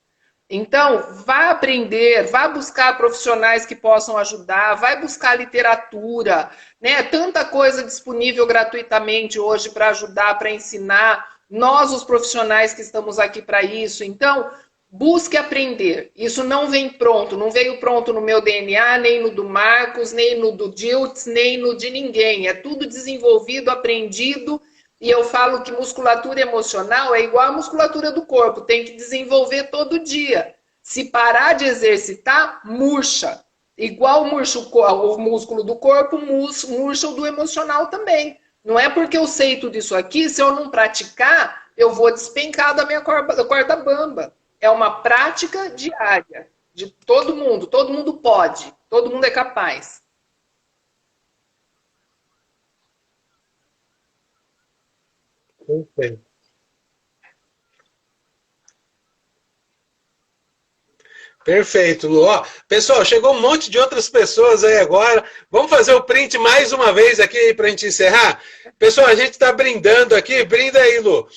Então, vá aprender, vá buscar profissionais que possam ajudar, vai buscar literatura, né? Tanta coisa disponível gratuitamente hoje para ajudar, para ensinar. Nós, os profissionais que estamos aqui para isso. Então, busque aprender. Isso não vem pronto, não veio pronto no meu DNA, nem no do Marcos, nem no do Diltz, nem no de ninguém. É tudo desenvolvido, aprendido. E eu falo que musculatura emocional é igual à musculatura do corpo, tem que desenvolver todo dia. Se parar de exercitar, murcha. Igual murcha o músculo do corpo, murcha o do emocional também. Não é porque eu sei tudo isso aqui, se eu não praticar, eu vou despencar da minha corda bamba. É uma prática diária de todo mundo pode, todo mundo é capaz. Perfeito. Perfeito, Lu. Ó, pessoal, chegou um monte de outras pessoas aí agora. Vamos fazer o print mais uma vez aqui para a gente encerrar? Pessoal, a gente está brindando aqui. Brinda aí, Lu.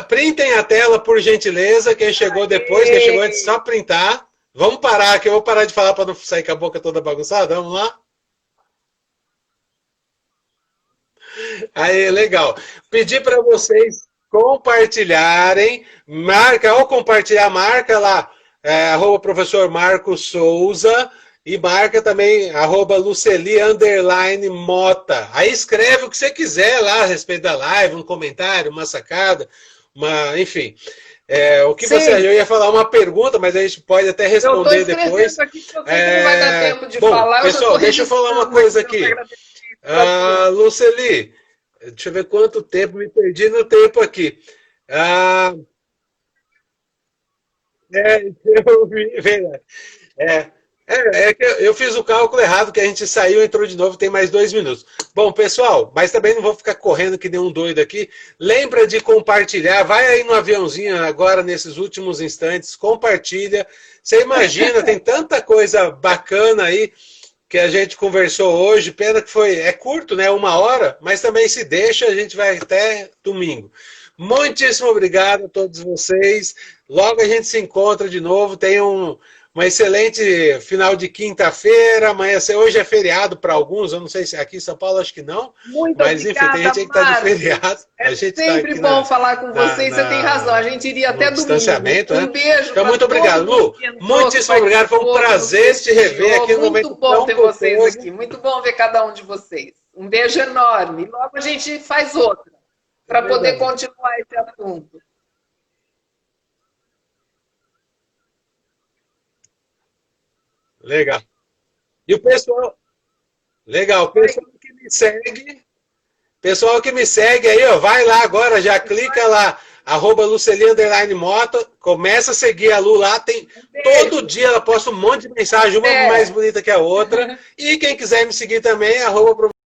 Printem a tela, por gentileza. Quem chegou depois, quem chegou antes, só printar. Vamos parar, que eu vou parar de falar para não sair com a boca toda bagunçada. Vamos lá? Aí, legal. Pedir para vocês compartilharem, marca, ao compartilhar, marca lá, arroba professor Marcos Souza, e marca também, arroba Luceli, underline, Mota. Aí escreve o que você quiser lá a respeito da live, um comentário, uma sacada, enfim. O que você, eu ia falar uma pergunta, mas a gente pode até responder depois. Aqui, que eu sei que não vai dar tempo de bom, falar. Pessoal, deixa eu falar uma coisa aqui. Luceli, deixa eu ver quanto tempo, me perdi no tempo aqui. Eu vi, verdade. É, é que eu fiz o cálculo errado, que a gente saiu, entrou de novo, tem mais 2 minutos. Bom, pessoal, mas também não vou ficar correndo que nem um doido aqui. Lembra de compartilhar, vai aí no aviãozinho agora, nesses últimos instantes, compartilha. Você imagina, tem tanta coisa bacana aí que a gente conversou hoje, pena que é curto, né, 1 hora, mas também se deixa, a gente vai até domingo. Muitíssimo obrigado a todos vocês. Logo a gente se encontra de novo. Tenham uma excelente final de quinta-feira. Amanhã, hoje é feriado para alguns. Eu não sei se aqui em São Paulo, acho que não. Muito mas obrigada, enfim, tem gente aí que está de feriado. É sempre bom falar com vocês. Você tem razão. A gente iria até domingo. Distanciamento, um beijo. Então, muito obrigado, Lu. Muitíssimo obrigado. Foi um prazer te rever aqui no momento. Muito bom ter vocês aqui. Muito bom ver cada um de vocês. Um beijo enorme. Logo a gente faz outra, para poder continuar esse assunto. Legal. E o pessoal, legal, pessoal que me segue aí, ó, vai lá agora, já clica lá, arroba Luceli Mota, começa a seguir a Lu lá, todo dia ela posta um monte de mensagem, uma mais bonita que a outra, e quem quiser me seguir também, arroba